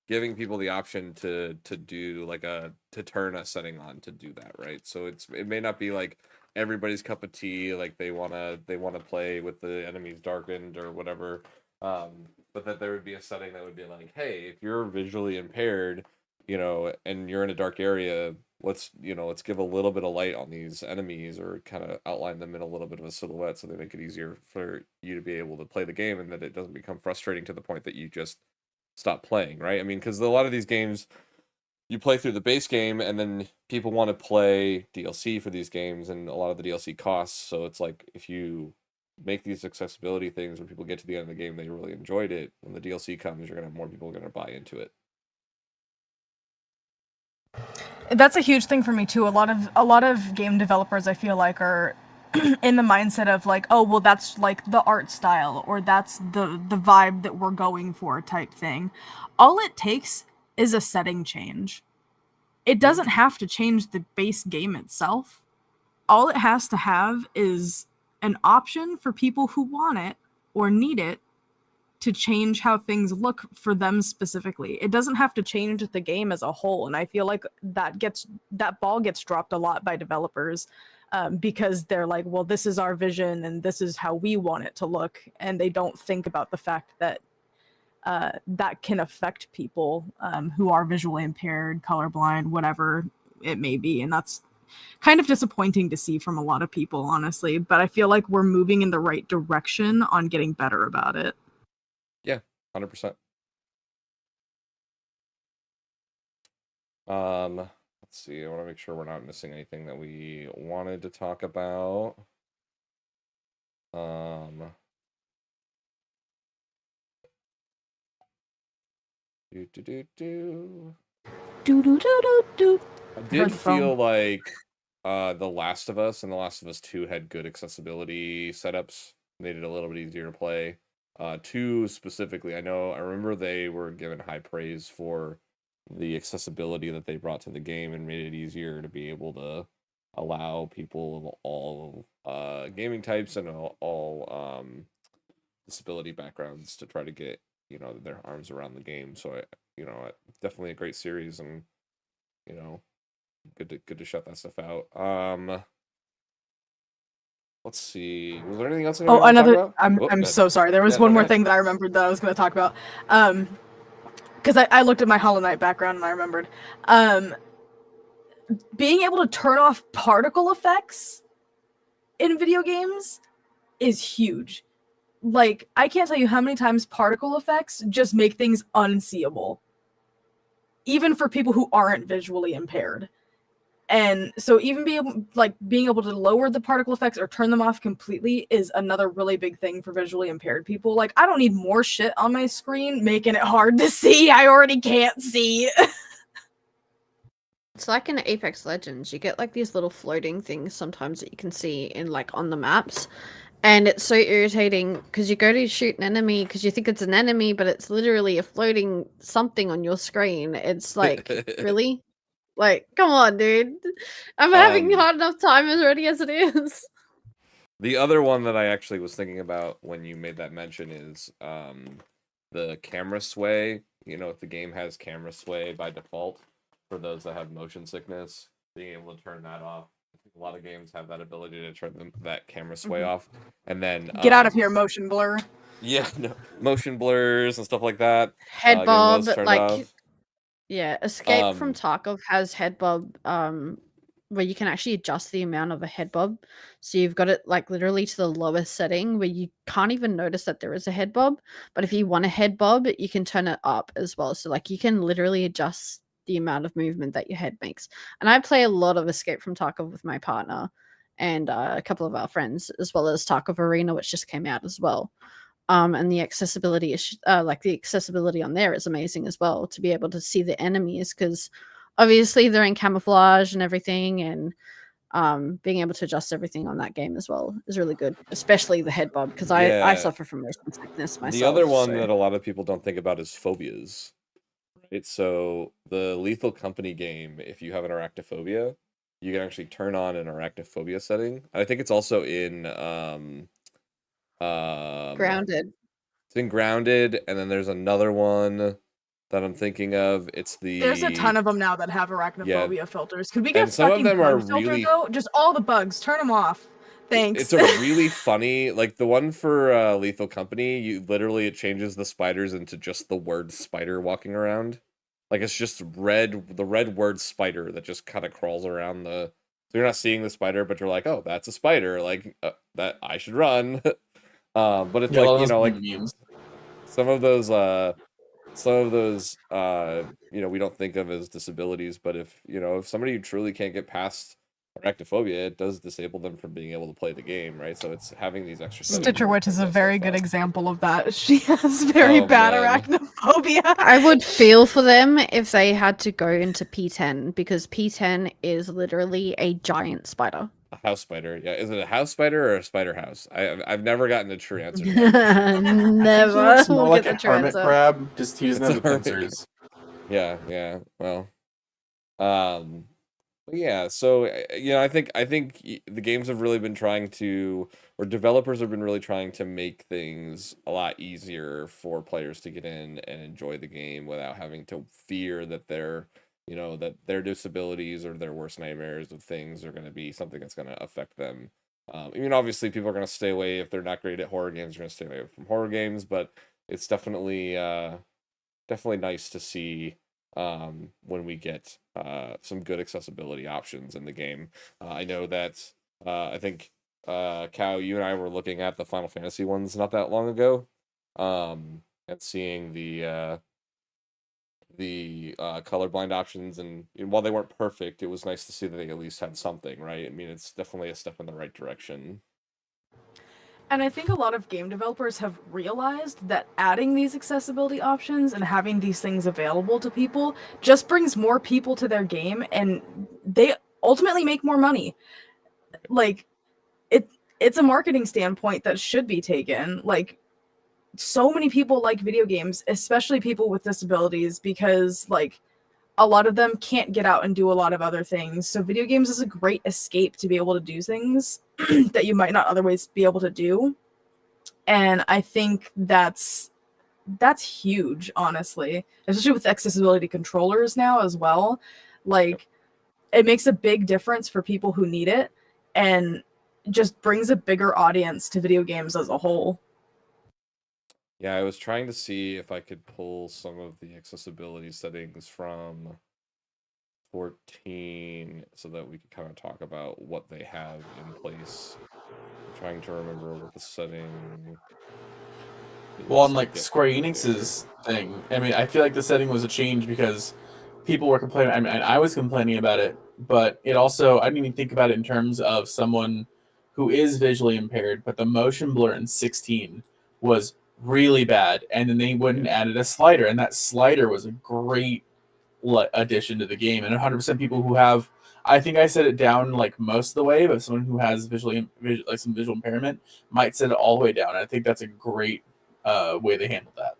giving people the option to do like to turn a setting on to do that, right? So it may not be like everybody's cup of tea, like they wanna play with the enemies darkened or whatever. But that there would be a setting that would be like, hey, if you're visually impaired, and you're in a dark area, let's give a little bit of light on these enemies, or kind of outline them in a little bit of a silhouette, so they make it easier for you to be able to play the game, and that it doesn't become frustrating to the point that you just stop playing, right? I mean, because a lot of these games, you play through the base game, and then people want to play DLC for these games, and a lot of the DLC costs. So it's like, if you make these accessibility things where people get to the end of the game, they really enjoyed it, when the DLC comes, you're gonna have more people going to buy into it. That's a huge thing for me too. A lot of game developers, I feel like, are in the mindset of like, oh well, that's like the art style, or that's the vibe that we're going for, type thing. All it takes is a setting change. It doesn't have to change the base game itself. All it has to have is an option for people who want it or need it to change how things look for them specifically. It doesn't have to change the game as a whole, and I feel like that ball gets dropped a lot by developers, because they're like, well, this is our vision and this is how we want it to look, and they don't think about the fact that that can affect people who are visually impaired, colorblind, whatever it may be, and that's kind of disappointing to see from a lot of people, honestly. But I feel like we're moving in the right direction on getting better about it. Yeah, 100%. Let's see. I want to make sure we're not missing anything that we wanted to talk about. Do do do do. Do do do do do. I did feel like The Last of Us and The Last of Us 2 had good accessibility setups, made it a little bit easier to play. 2 specifically, I remember they were given high praise for the accessibility that they brought to the game, and made it easier to be able to allow people of all gaming types and all disability backgrounds to try to get their arms around the game. So definitely a great series, and good to shut that stuff out. Let's see. Was there anything else? Oh, another. I'm go so sorry. There was one more thing that I remembered that I was going to talk about. Because I looked at my Hollow Knight background and I remembered. Being able to turn off particle effects in video games is huge. Like, I can't tell you how many times particle effects just make things unseeable, even for people who aren't visually impaired. And so even being able to lower the particle effects or turn them off completely is another really big thing for visually impaired people. Like, I don't need more shit on my screen making it hard to see. I already can't see. It's like in Apex Legends, you get like these little floating things sometimes that you can see in like on the maps. And it's so irritating because you go to shoot an enemy because you think it's an enemy, but it's literally a floating something on your screen. It's like, really? Like, come on, dude. I'm having hard enough time already as it is. The other one that I actually was thinking about when you made that mention is the camera sway. If the game has camera sway by default, for those that have motion sickness, being able to turn that off. I think a lot of games have that ability to turn that camera sway off. And then get out of here, motion blur. Yeah, no, motion blurs and stuff like that. Head bob, like off. Yeah, Escape from Tarkov has head bob, where you can actually adjust the amount of a head bob. So you've got it like literally to the lowest setting where you can't even notice that there is a head bob. But if you want a head bob, you can turn it up as well. So like you can literally adjust the amount of movement that your head makes. And I play a lot of Escape from Tarkov with my partner and a couple of our friends, as well as Tarkov Arena, which just came out as well. And the accessibility is the accessibility on there is amazing as well, to be able to see the enemies, because obviously they're in camouflage and everything, and being able to adjust everything on that game as well is really good, especially the head bob, because I suffer from motion sickness myself. The other one so. that a lot of people don't think about is phobias. Right? So the Lethal Company game, if you have an arachnophobia, you can actually turn on an arachnophobia setting. I think it's also in Grounded. It's in Grounded, and then there's another one that I'm thinking of. There's a ton of them now that have arachnophobia filters. Could we get and some of fucking them are bug filter, really though? Just all the bugs, turn them off. Thanks. It's a really funny, like the one for Lethal Company. You literally it changes the spiders into just the word spider walking around. Like it's just the red word spider that just kind of crawls around the. So you're not seeing the spider, but you're like, oh, that's a spider. Like that I should run. But it's like like memes. some of those we don't think of as disabilities, but if somebody truly can't get past arachnophobia, it does disable them from being able to play the game, right? So it's having these extra Stitcher Witch is a very good example of that. She has very bad arachnophobia. I would feel for them if they had to go into P10, because P10 is literally a giant spider. A house spider, yeah. Is it a house spider or a spider house? I've never gotten a true answer to that. Never. It's more like a hermit crab, just he doesn't have the pincers. Yeah. Well, yeah. So I think the games have really been trying to, or developers have been really trying to make things a lot easier for players to get in and enjoy the game without having to fear that that their disabilities or their worst nightmares of things are going to be something that's going to affect them. Obviously, people are going to stay away if they're not great at horror games. They're going to stay away from horror games, but it's definitely nice to see when we get some good accessibility options in the game. I know that I think Cow, you and I were looking at the Final Fantasy ones not that long ago, and seeing the colorblind options, and while they weren't perfect, it was nice to see that they at least had something, right? I mean, it's definitely a step in the right direction. And I think a lot of game developers have realized that adding these accessibility options and having these things available to people just brings more people to their game, and they ultimately make more money. Like, it's a marketing standpoint that should be taken. Like, so many people like video games, especially people with disabilities, because like a lot of them can't get out and do a lot of other things. So video games is a great escape to be able to do things that you might not otherwise be able to do. And I think that's huge, honestly, especially with accessibility controllers now as well. Like, it makes a big difference for people who need it, and just brings a bigger audience to video games as a whole. Yeah, I was trying to see if I could pull some of the accessibility settings from 14 so that we could kind of talk about what they have in place. I'm trying to remember what the setting. Well, on like Square Enix's thing, I mean, I feel like the setting was a change because people were complaining. I mean, I was complaining about it, but it also, I didn't even think about it in terms of someone who is visually impaired, but the motion blur in 16 was really bad, and then they went and added a slider, and that slider was a great addition to the game. And 100% people who have, I think I set it down like most of the way, but someone who has some visual impairment might set it all the way down. I think that's a great way they handled that.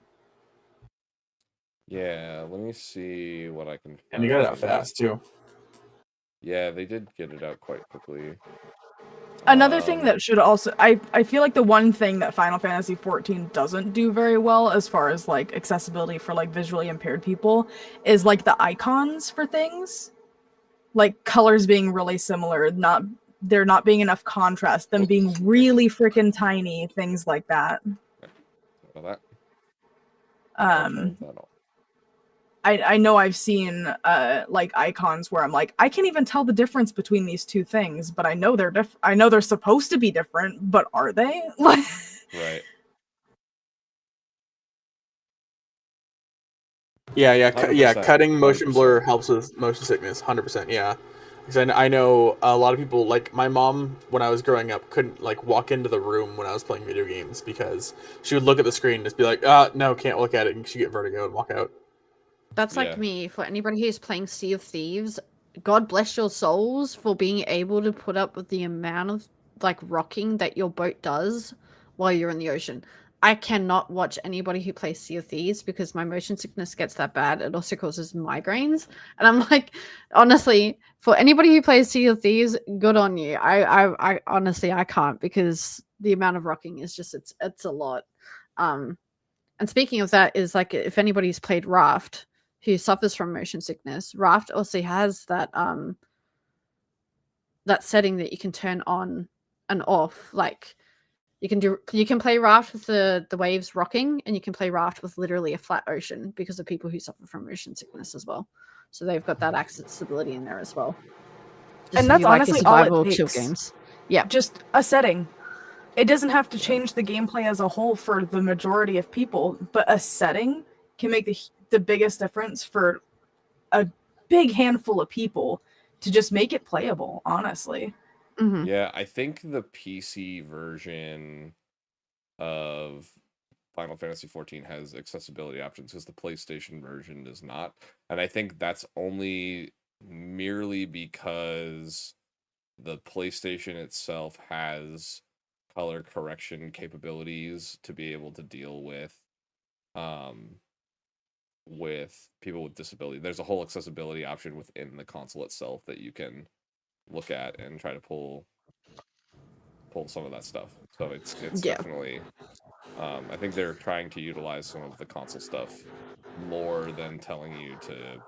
Yeah, let me see what I can find. And they got it out fast too. Yeah, they did get it out quite quickly. Another thing that should also, I feel like the one thing that Final Fantasy XIV doesn't do very well as far as like accessibility for like visually impaired people is like the icons for things, like colors being really similar, there not being enough contrast, them being really freaking tiny, things like that. I know I've seen like icons where I'm like, I can't even tell the difference between these two things, but I know they're I know they're supposed to be different, but are they? Right. Yeah. Cutting motion blur helps with motion sickness, 100%. Yeah, because I know a lot of people, like my mom, when I was growing up, couldn't like walk into the room when I was playing video games because she would look at the screen and just be like, no, can't look at it, and she'd get vertigo and walk out. That's like me. For anybody who's playing Sea of Thieves, God bless your souls for being able to put up with the amount of like rocking that your boat does while you're in the ocean. I cannot watch anybody who plays Sea of Thieves because my motion sickness gets that bad. It also causes migraines. And I'm like, honestly, for anybody who plays Sea of Thieves, good on you. I honestly I can't because the amount of rocking is just it's a lot. And speaking of that, is like if anybody's played Raft who suffers from motion sickness, Raft also has that that setting that you can turn on and off. Like you can play Raft with the waves rocking, and you can play Raft with literally a flat ocean because of people who suffer from motion sickness as well. So they've got that accessibility in there as well. And that's honestly all it chill takes. games. Yeah. Just a setting. It doesn't have to change the gameplay as a whole for the majority of people, but a setting can make the biggest difference for a big handful of people to just make it playable, honestly. Mm-hmm. Yeah, I think the PC version of Final Fantasy XIV has accessibility options because the PlayStation version does not. And I think that's only merely because the PlayStation itself has color correction capabilities to be able to deal with people with disability. There's a whole accessibility option within the console itself that you can look at and try to pull some of that stuff. So it's definitely I think they're trying to utilize some of the console stuff more than telling you to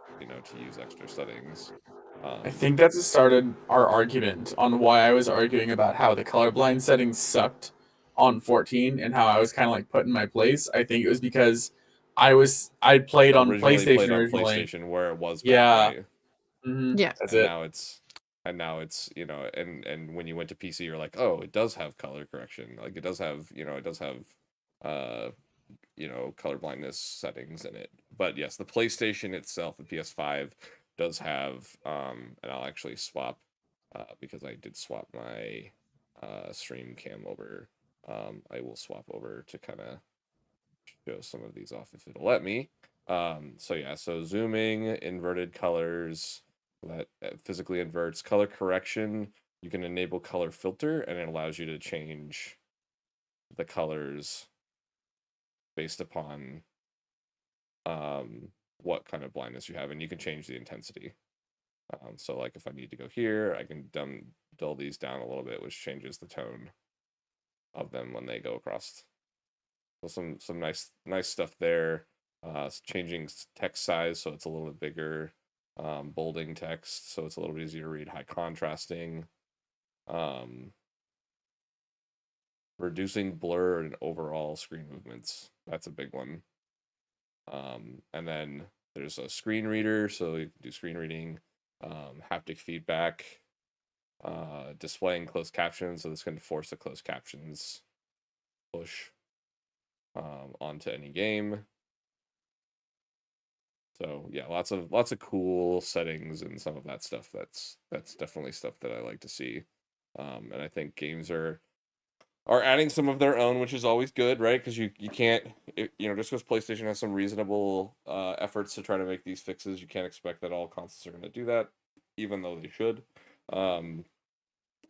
use extra settings. I think that's what started our argument on why I was arguing about how the colorblind settings sucked on 14 and how I was kind of like put in my place. I think it was because I played on PlayStation originally. PlayStation where it was yeah, bad, right? Mm-hmm. Yeah. That's and it. now it's and when you went to PC, you're like, oh, it does have color correction. Like it does have color blindness settings in it. But yes, the PlayStation itself, the PS5 does have and I'll actually swap because I did swap my stream cam over. I will swap over to kind of show some of these off if it'll let me. So yeah, so zooming, inverted colors, that physically inverts color correction. You can enable color filter, and it allows you to change the colors based upon what kind of blindness you have, and you can change the intensity. So like if I need to go here, I can dull these down a little bit, which changes the tone of them when they go across. So some nice stuff there. Changing text size so it's a little bit bigger. Bolding text so it's a little bit easier to read. High contrasting. Reducing blur and overall screen movements. That's a big one. And then there's a screen reader, so you can do screen reading. Haptic feedback. Displaying closed captions, so this can force the closed captions push onto any game. So yeah, lots of cool settings and some of that stuff. That's definitely stuff that I like to see. And I think games are adding some of their own, which is always good, right? Because you can't, just because PlayStation has some reasonable efforts to try to make these fixes, you can't expect that all consoles are going to do that, even though they should.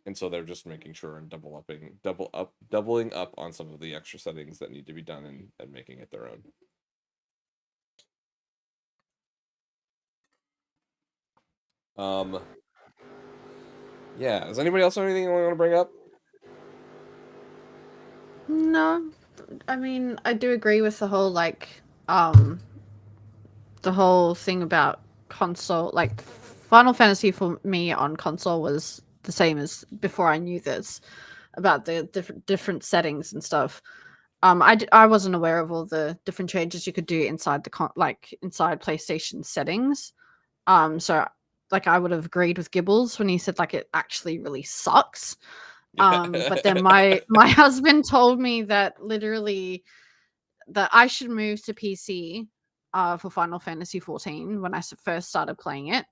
And so they're just making sure and doubling up on some of the extra settings that need to be done and making it their own. Yeah. Does anybody else have anything you want to bring up? No, I mean I do agree with the whole the whole thing about console. Like Final Fantasy for me on console was the same as before I knew this about the different settings and stuff. I wasn't aware of all the different changes you could do inside inside PlayStation settings. So like I would have agreed with Gibbles when he said like it actually really sucks. But then my husband told me that literally that I should move to PC for Final Fantasy 14 when I first started playing it.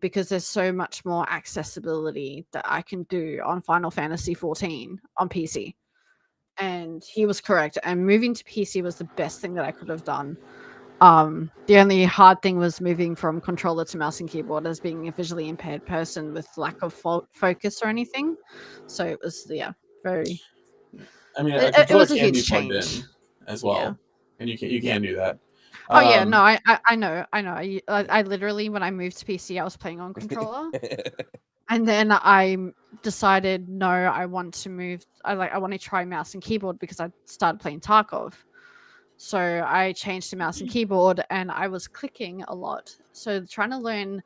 Because there's so much more accessibility that I can do on Final Fantasy 14 on PC. And he was correct. And moving to PC was the best thing that I could have done. The only hard thing was moving from controller to mouse and keyboard as being a visually impaired person with lack of focus or anything. So it was very. I mean, a It controller was a can be huge plugged change. in as well, and you can do that. Oh yeah, no, I know. I literally, when I moved to PC, I was playing on controller, and then I decided no, I want to move. I want to try mouse and keyboard because I started playing Tarkov. So I changed to mouse and keyboard, and I was clicking a lot. So trying to learn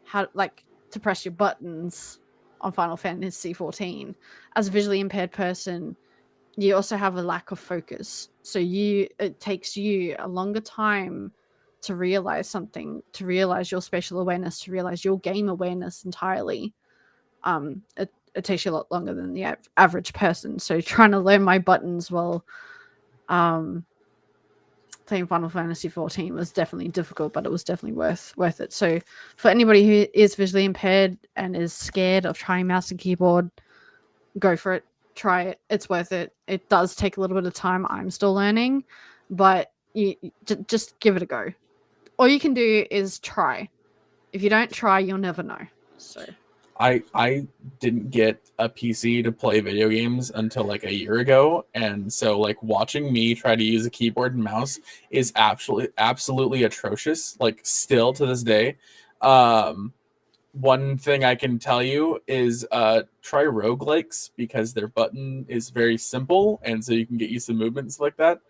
how to press your buttons on Final Fantasy 14 as a visually impaired person, you also have a lack of focus. So it takes you a longer time to realize something, to realize your spatial awareness, to realize your game awareness entirely. It takes you a lot longer than the average person. So trying to learn my buttons while playing Final Fantasy 14 was definitely difficult, but it was definitely worth it. So for anybody who is visually impaired and is scared of trying mouse and keyboard, go for it. Try it. It's worth it. It does take a little bit of time. I'm still learning, but you just give it a go. All you can do is try. If you don't try, you'll never know. So I didn't get a PC to play video games until like a year ago, and so like watching me try to use a keyboard and mouse is absolutely atrocious. Like still to this day. One thing I can tell you is try roguelikes because their button is very simple, and so you can get used to movements like that.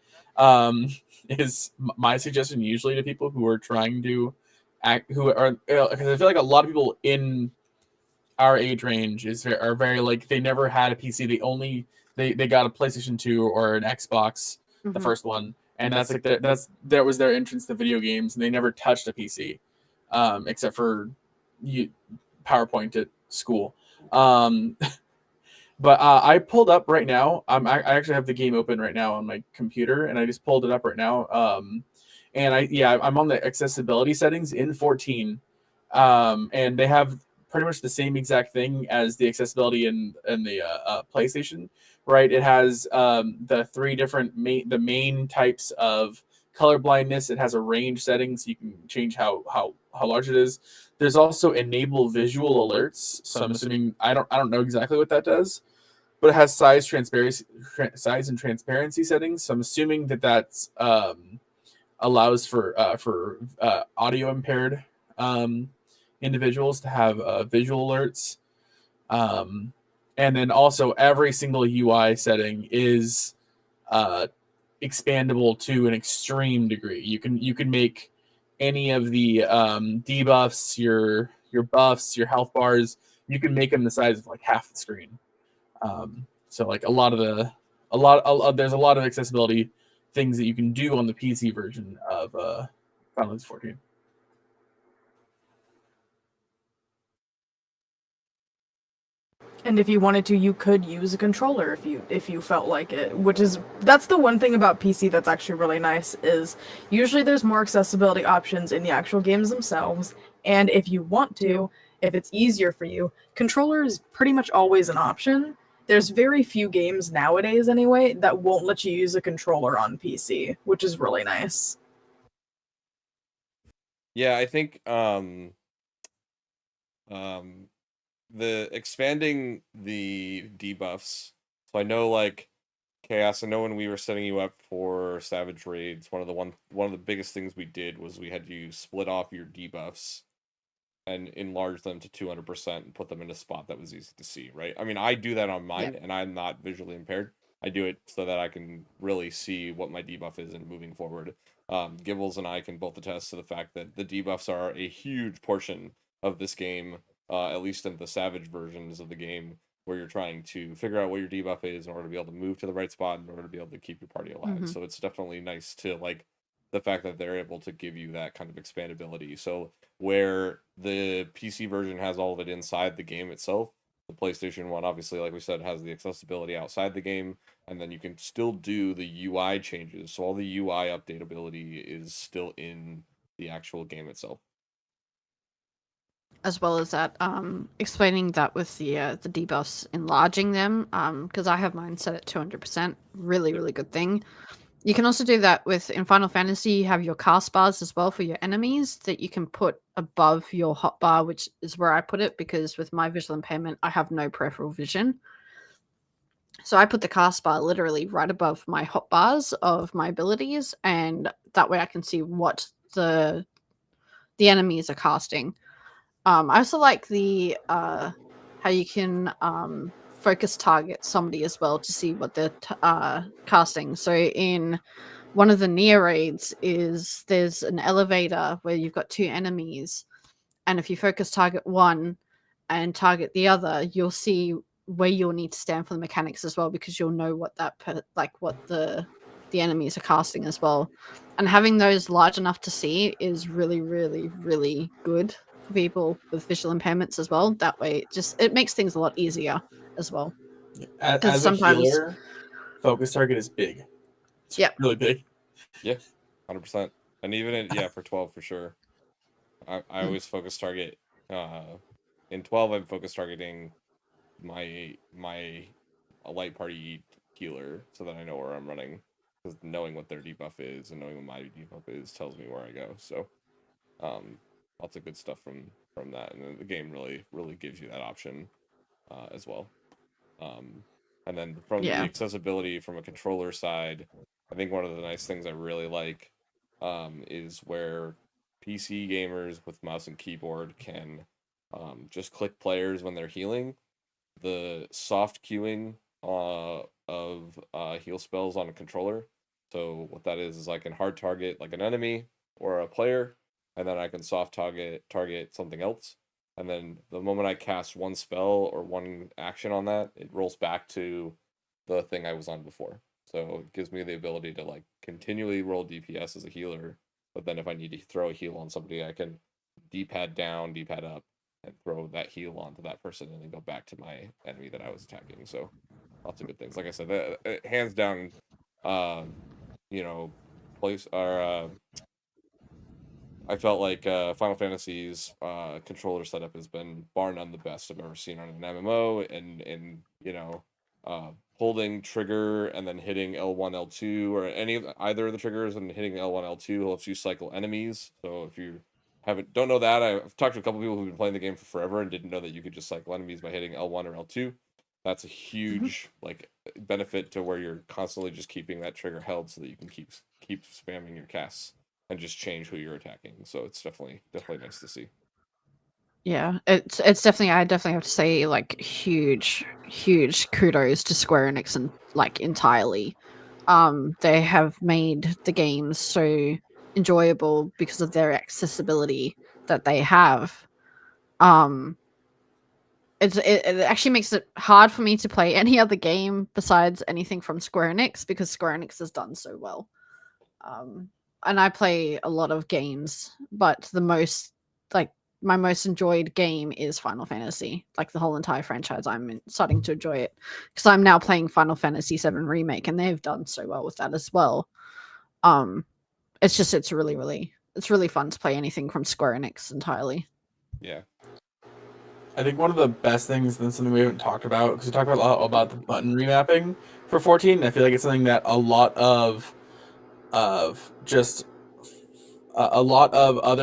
Is my suggestion usually to people who are trying to who are, because I feel like a lot of people in our age range are very like they never had a PC. They got a PlayStation 2 or an Xbox, the first one, and that's like that was their entrance to video games, and they never touched a PC, except for PowerPoint at school. But I pulled up right now. I actually have the game open right now on my computer, and I just pulled it up right now. And I'm on the accessibility settings in 14, and they have pretty much the same exact thing as the accessibility in the PlayStation, right? It has the three different main types of color blindness. It has a range setting, so you can change how large it is. There's also enable visual alerts. So I'm assuming I don't know exactly what that does, but it has size and transparency settings. So I'm assuming that's allows for audio impaired individuals to have visual alerts. And then also every single UI setting is expandable to an extreme degree. You can make any of the debuffs, your buffs, your health bars, you can make them the size of like half the screen. So like there's a lot of accessibility things that you can do on the PC version of Final Fantasy 14. And if you wanted to, you could use a controller if you felt like it, that's the one thing about PC that's actually really nice is usually there's more accessibility options in the actual games themselves, and if you want to, if it's easier for you, controller is pretty much always an option. There's very few games nowadays anyway that won't let you use a controller on PC, which is really nice. Yeah, I think the expanding the debuffs. So I know like Chaos, I know when we were setting you up for Savage Raids, one of the biggest things we did was we had you split off your debuffs and enlarge them to 200% and put them in a spot that was easy to see, right? I mean, I do that on mine, and I'm not visually impaired. I do it so that I can really see what my debuff is and moving forward. Gibbles and I can both attest to the fact that the debuffs are a huge portion of this game, at least in the Savage versions of the game, where you're trying to figure out what your debuff is in order to be able to move to the right spot in order to be able to keep your party alive. So it's definitely nice to like the fact that they're able to give you that kind of expandability. So where the PC version has all of it inside the game itself, the PlayStation 1, obviously, like we said, has the accessibility outside the game, and then you can still do the UI changes. So all the UI updatability is still in the actual game itself. As well as that, explaining that with the debuffs, enlarging them, because I have mine set at 200%. Really, really good thing. You can also do that in Final Fantasy. You have your cast bars as well for your enemies that you can put above your hotbar, which is where I put it because with my visual impairment, I have no peripheral vision. So I put the cast bar literally right above my hotbars of my abilities, and that way I can see what the enemies are casting. I also like the how you can focus target somebody as well to see what they're casting. So in one of the Neo raids there's an elevator where you've got two enemies, and if you focus target one and target the other, you'll see where you'll need to stand for the mechanics as well, because you'll know what what the enemies are casting as well. And having those large enough to see is really, really, really good for people with visual impairments as well. That way, it makes things a lot easier as well. As a healer, focus target is big. It's really big. Yeah, 100%. And even for 12 for sure. I always focus target. In 12, I'm focus targeting my light party healer so that I know where I'm running. Because knowing what their debuff is and knowing what my debuff is tells me where I go. So, lots of good stuff from that, and the game really gives you that option as well. And then from the accessibility from a controller side, I think one of the nice things I really like is where PC gamers with mouse and keyboard can just click players when they're healing. The soft queuing of heal spells on a controller. So what that is I can hard target like an enemy or a player, and then I can soft target something else. And then the moment I cast one spell or one action on that, it rolls back to the thing I was on before. So it gives me the ability to like continually roll DPS as a healer. But then if I need to throw a heal on somebody, I can D-pad down, D-pad up, and throw that heal onto that person and then go back to my enemy that I was attacking. So lots of good things. Like I said, hands down, place or I felt like Final Fantasy's controller setup has been bar none the best I've ever seen on an MMO, and holding trigger and then hitting L1, L2, or either of the triggers and hitting L1, L2 helps you cycle enemies. So if you don't know that, I've talked to a couple people who've been playing the game for forever and didn't know that you could just cycle enemies by hitting L1 or L2. That's a huge benefit to where you're constantly just keeping that trigger held so that you can keep spamming your casts and just change who you're attacking. So it's definitely nice to see. Yeah, it's definitely, I definitely have to say, like, huge kudos to Square Enix and entirely. They have made the games so enjoyable because of their accessibility that they have. It actually makes it hard for me to play any other game besides anything from Square Enix because Square Enix has done so well. And I play a lot of games, but my most enjoyed game is Final Fantasy. Like the whole entire franchise, I'm starting to enjoy it because I'm now playing Final Fantasy VII Remake, and they've done so well with that as well. It's really fun to play anything from Square Enix entirely. Yeah. I think one of the best things, and something we haven't talked about, because we talked about the button remapping for 14, and I feel like it's something that a lot of other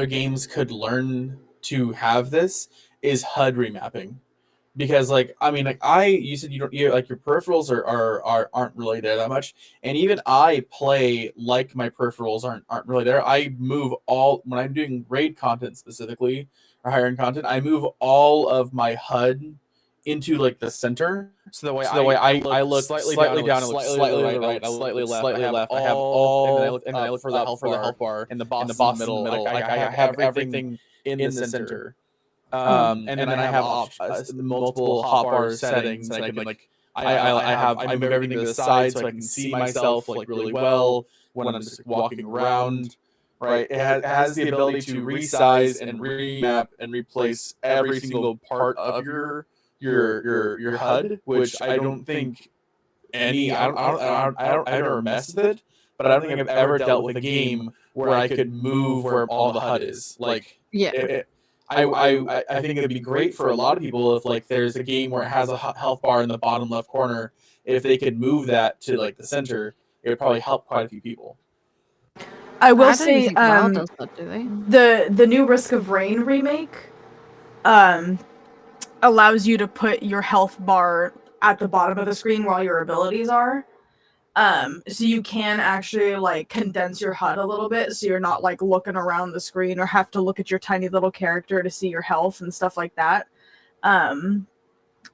games could learn to have. This is HUD remapping, because you said your peripherals aren't really there that much, and even I play like my peripherals aren't really there. I move when I'm doing raid content specifically or higher end content, I move all of my HUD into the center. So the way I look slightly down, slightly right, slightly left. I have all, and then I look for the health bar, and the boss in the middle. I have everything in the center. And then I have multiple hotbar settings. And I move everything to the side so I can see myself really well when I'm just walking around. Right, it has the ability to resize and remap and replace every single part of your HUD, which I don't think I never messed with it, but I don't think I've ever dealt with a game where I could move where all the HUD is. I think it'd be great for a lot of people if there's a game where it has a health bar in the bottom left corner, if they could move that to the center. it would probably help quite a few people. I will I don't say, think WoW does that, do they? the new Risk of Rain remake allows you to put your health bar at the bottom of the screen while your abilities are. So you can actually like condense your HUD a little bit, so you're not like looking around the screen or have to look at your tiny little character to see your health and stuff like that.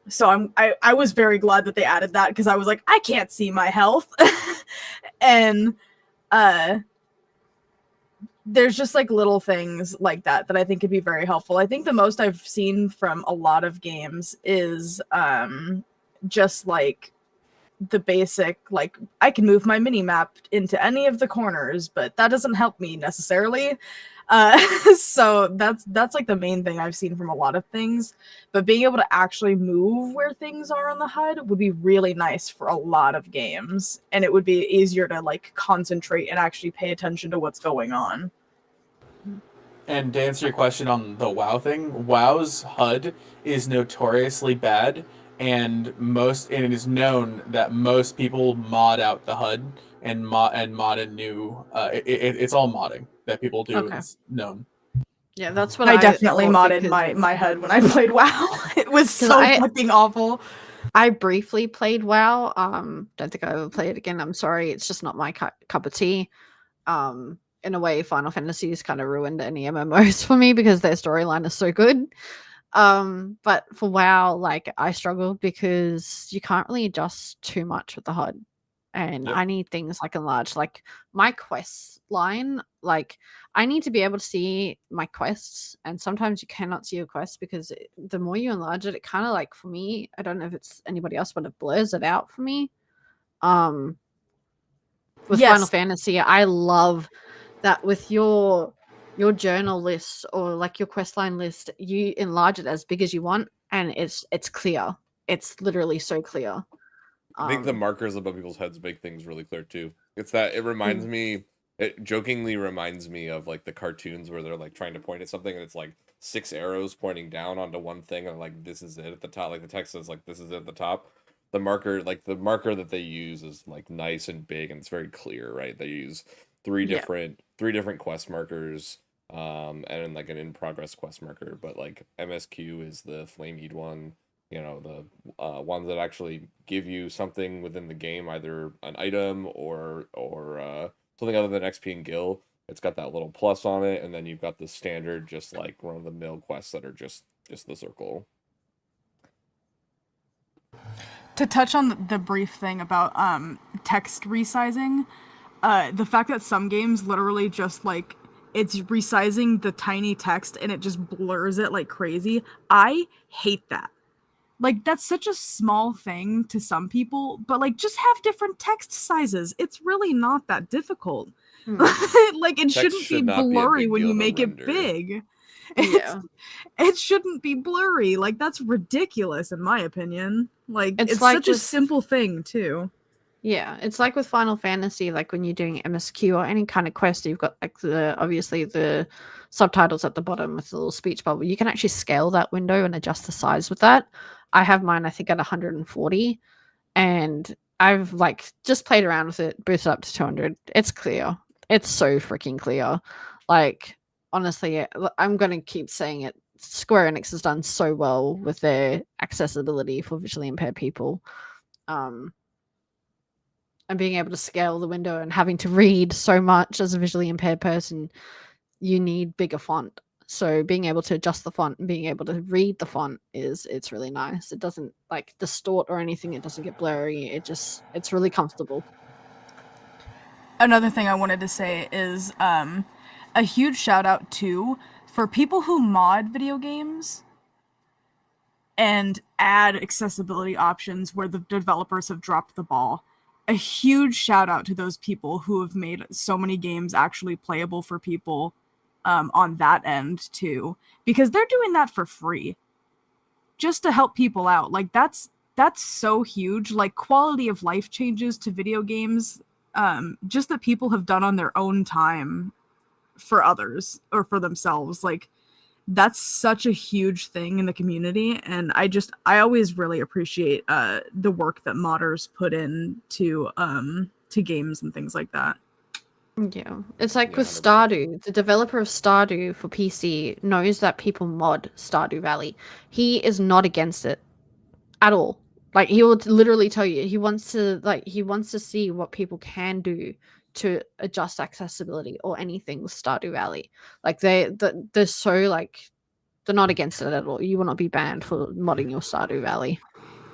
So I was very glad that they added that, because I was like, I can't see my health. And there's just like little things like that that I think could be very helpful. I think the most I've seen from a lot of games is just like the basic, like, I can move my mini map into any of the corners, but that doesn't help me necessarily. So that's like the main thing I've seen from a lot of things. But being able to actually move where things are on the HUD would be really nice for a lot of games, and it would be easier to like concentrate and actually pay attention to what's going on. And to answer your question on the WoW thing, WoW's HUD is notoriously bad, and it is known that most people mod out the HUD and mod a new. It's all modding that people do. Okay. It's known. Yeah, that's what I definitely thought, modded because my HUD when I played WoW. It was so fucking awful. I briefly played WoW. Don't think I'll ever play it again. I'm sorry, it's just not my cup of tea. In a way, Final Fantasy has kind of ruined any MMOs for me because their storyline is so good. But for WoW, like, I struggled because you can't really adjust too much with the HUD. And Yep. I need things like enlarged, like my quest line, like I need to be able to see my quests, and sometimes you cannot see your quests because the more you enlarge it, it kind of, like, for me, I don't know if it's anybody else, but it blurs it out for me. With Yes. Final Fantasy, I love that with your journal list or like your quest line list, you enlarge it as big as you want, and it's clear. It's literally so clear. I think the markers above people's heads make things really clear too. It's that it reminds me, it jokingly reminds me of like the cartoons where they're like trying to point at something and it's like 6 arrows pointing down onto one thing and like this is it at the top. Like the text says like this is it at the top. The marker that they use is like nice and big and it's very clear, right? They use three different quest markers, and then like an in progress quest marker, but like MSQ is the flameed one. You know, the ones that actually give you something within the game, either an item or something other than XP and gil. It's got that little plus on it, and then you've got the standard, just like run of the mill quests that are just the circle. To touch on the brief thing about text resizing, the fact that some games literally just like it's resizing the tiny text and it just blurs it like crazy. I hate that. Like, that's such a small thing to some people, but like just have different text sizes. It's really not that difficult. Like, it Text shouldn't be should not be a blurry big when deal you to make render. it big. Yeah. It shouldn't be blurry. Like, that's ridiculous in my opinion. Like, it's like such a simple thing too. Yeah, it's like with Final Fantasy, like when you're doing MSQ or any kind of quest, you've got like obviously the subtitles at the bottom with the little speech bubble. You can actually scale that window and adjust the size with that. I have mine, I think, at 140, and I've like just played around with it, boosted up to 200. It's clear. It's so freaking clear. Like, honestly, I'm gonna keep saying it. Square Enix has done so well with their accessibility for visually impaired people. And being able to scale the window and having to read so much as a visually impaired person, you need bigger font. So being able to adjust the font and being able to read the font it's really nice. It doesn't like distort or anything. It doesn't get blurry. It's really comfortable. Another thing I wanted to say is a huge shout out too for people who mod video games and add accessibility options where the developers have dropped the ball. A huge shout out to those people who have made so many games actually playable for people on that end too, because they're doing that for free just to help people out. Like, that's so huge. Like, quality of life changes to video games, just that people have done on their own time for others or for themselves. Like, that's such a huge thing in the community, and I always really appreciate the work that modders put in to to games and things like that. Yeah, it's like Yeah, with 100%. Stardew. The developer of Stardew for PC knows that people mod Stardew Valley. He is not against it at all. Like he will literally tell you he wants to see what people can do to adjust accessibility or anything with Stardew Valley. Like they're so like they're not against it at all. You will not be banned for modding your Stardew Valley.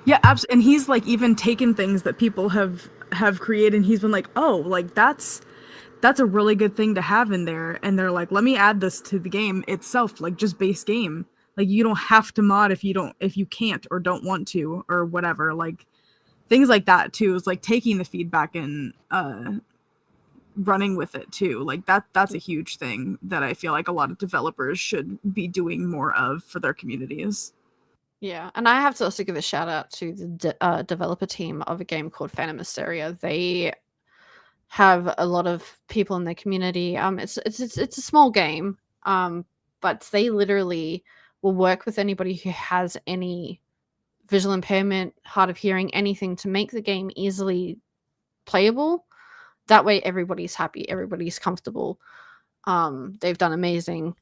Yeah, absolutely. And he's like even taken things that people have created and he's been like, "Oh, like that's a really good thing to have in there." And they're like, "Let me add this to the game itself, like just base game. Like you don't have to mod if you can't or don't want to or whatever." Like things like that too is like taking the feedback and running with it too. Like that's a huge thing that I feel like a lot of developers should be doing more of for their communities. Yeah, and I have to also give a shout out to the developer team of a game called Phantom Hysteria. They have a lot of people in their community. It's a small game, but they literally will work with anybody who has any visual impairment, hard of hearing, anything to make the game easily playable. That way, everybody's happy, everybody's comfortable. They've done amazing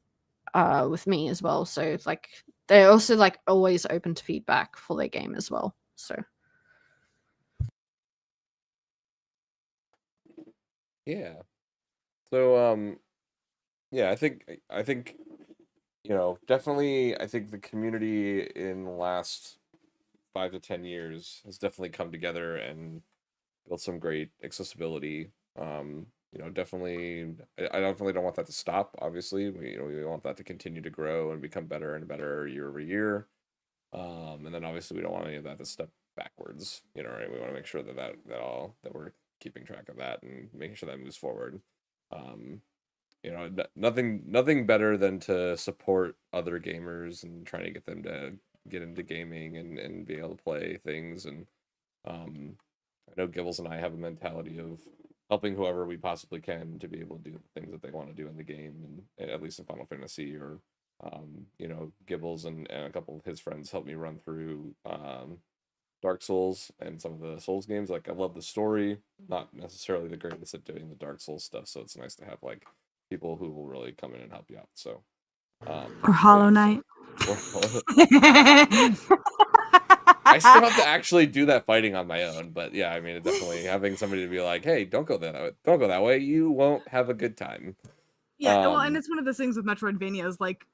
with me as well. So it's like they're also like always open to feedback for their game as well. So Yeah. So yeah, I think definitely I think the community in the last 5 to 10 years has definitely come together and built some great accessibility. Definitely I definitely don't want that to stop, obviously. We want that to continue to grow and become better and better year over year. And then obviously we don't want any of that to step backwards, right? We want to make sure that we're keeping track of that and making sure that moves forward. Um, nothing better than to support other gamers and trying to get them to get into gaming and be able to play things. And I know Gibbles and I have a mentality of helping whoever we possibly can to be able to do the things that they want to do in the game, and at least in Final Fantasy, or Gibbles and a couple of his friends helped me run through Dark Souls and some of the Souls games. Like I love the story, not necessarily the greatest at doing the Dark Souls stuff, so it's nice to have like people who will really come in and help you out. So Or Hollow Knight. I still have to actually do that fighting on my own, but yeah, I mean, it's definitely having somebody to be like, "Hey, don't go that way. You won't have a good time." Yeah, well, and it's one of the things with Metroidvanias, like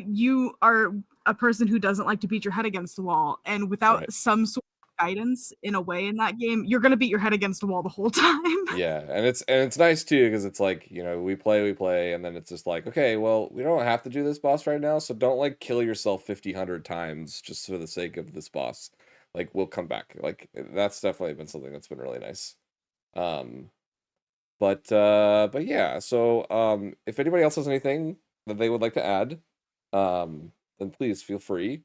you are a person who doesn't like to beat your head against the wall, and without Right. some sort of guidance in a way in that game, you're gonna beat your head against the wall the whole time. Yeah, and it's nice too because it's like we play, and then it's just like, okay, well, we don't have to do this boss right now, so don't like kill yourself 100 times just for the sake of this boss. Like we'll come back. Like that's definitely been something that's been really nice. Um, but yeah, so if anybody else has anything that they would like to add, then please feel free.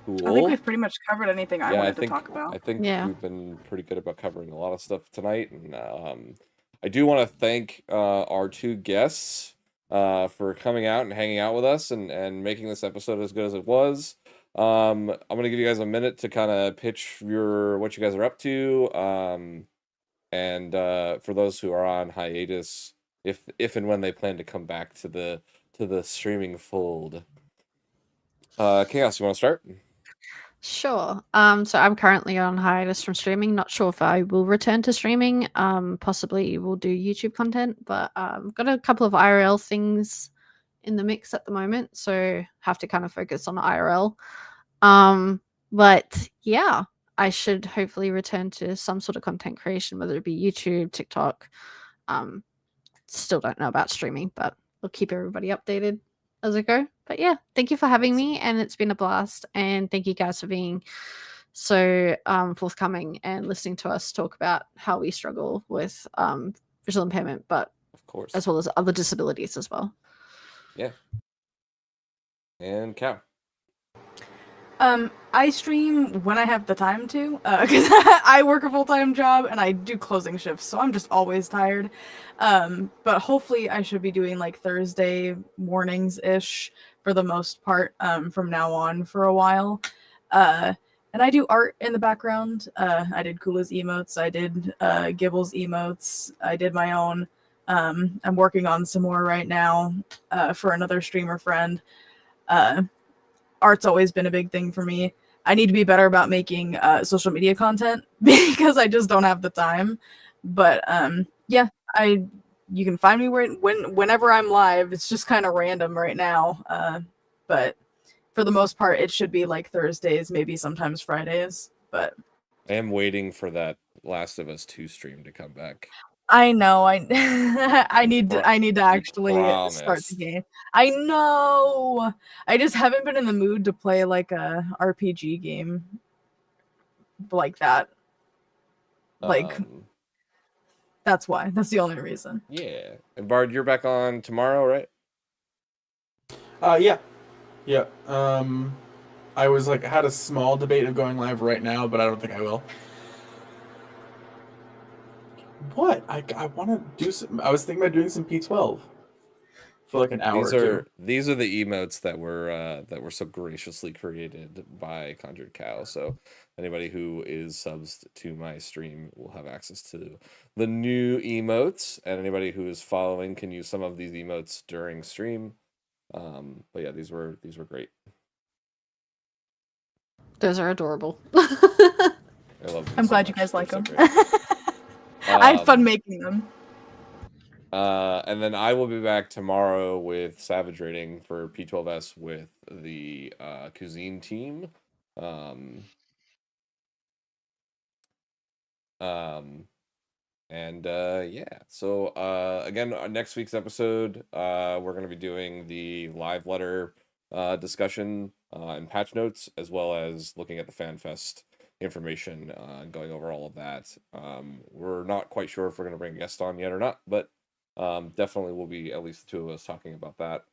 Cool. I think we've pretty much covered anything I Yeah, wanted to talk about. I think Yeah. we've been pretty good about covering a lot of stuff tonight, and I do want to thank our two guests for coming out and hanging out with us and making this episode as good as it was. I'm gonna give you guys a minute to kind of pitch what you guys are up to, and for those who are on hiatus, if and when they plan to come back to the streaming fold. Chaos, you want to start? Sure. So I'm currently on hiatus from streaming. Not sure if I will return to streaming. Possibly will do YouTube content, but got a couple of IRL things in the mix at the moment, so have to kind of focus on IRL. But yeah, I should hopefully return to some sort of content creation, whether it be YouTube, TikTok. Still don't know about streaming, but I'll keep everybody updated as I go. But yeah, thank you for having me, and it's been a blast. And thank you guys for being so forthcoming and listening to us talk about how we struggle with visual impairment, but Of course. as well as other disabilities as well. Yeah. And Cow. I stream when I have the time to, because I work a full-time job and I do closing shifts, so I'm just always tired. But hopefully I should be doing like Thursday mornings-ish for the most part, from now on for a while. And And I do art in the background. I did Kula's emotes. I did Gibble's emotes. I did my own. I'm working on some more right now for another streamer friend. Art's always been a big thing for me. I need to be better about making social media content because I just don't have the time. But yeah, you can find me whenever I'm live. It's just kind of random right now. But for the most part, it should be like Thursdays, maybe sometimes Fridays. But I am waiting for that Last of Us 2 stream to come back. I know I need to actually start promised. the game. I know. I just haven't been in the mood to play like a RPG game like that. Like that's why. That's the only reason. Yeah. And Bard, you're back on tomorrow, right? Yeah. I was like had a small debate of going live right now, but I don't think I will. What? I want to do some. I was thinking about doing some P12 for like an hour or two. These are the emotes that were so graciously created by Conjured Cow. So anybody who is subs to my stream will have access to the new emotes, and anybody who is following can use some of these emotes during stream. But yeah, these were great. Those are adorable. I love them. I'm so glad you much. guys like They're them. so great. I had fun making them. And then I will be back tomorrow with Savage Rating for P12S with the Cuisine team. Yeah. So again, next week's episode, we're going to be doing the live letter discussion and patch notes, as well as looking at the FanFest information and going over all of that. We're not quite sure if we're going to bring a guest on yet or not, but definitely will be at least the two of us talking about that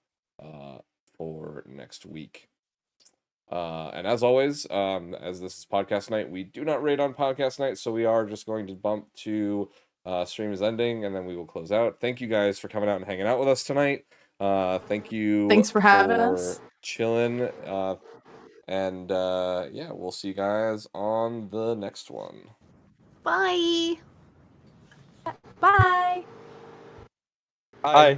for next week. And as always, as this is podcast night, we do not raid on podcast night, so we are just going to bump to stream is ending, and then we will close out. Thank you guys for coming out and hanging out with us tonight. Thank you. Thanks for having us. Chilling. Yeah, we'll see you guys on the next one. Bye. Bye. Hi.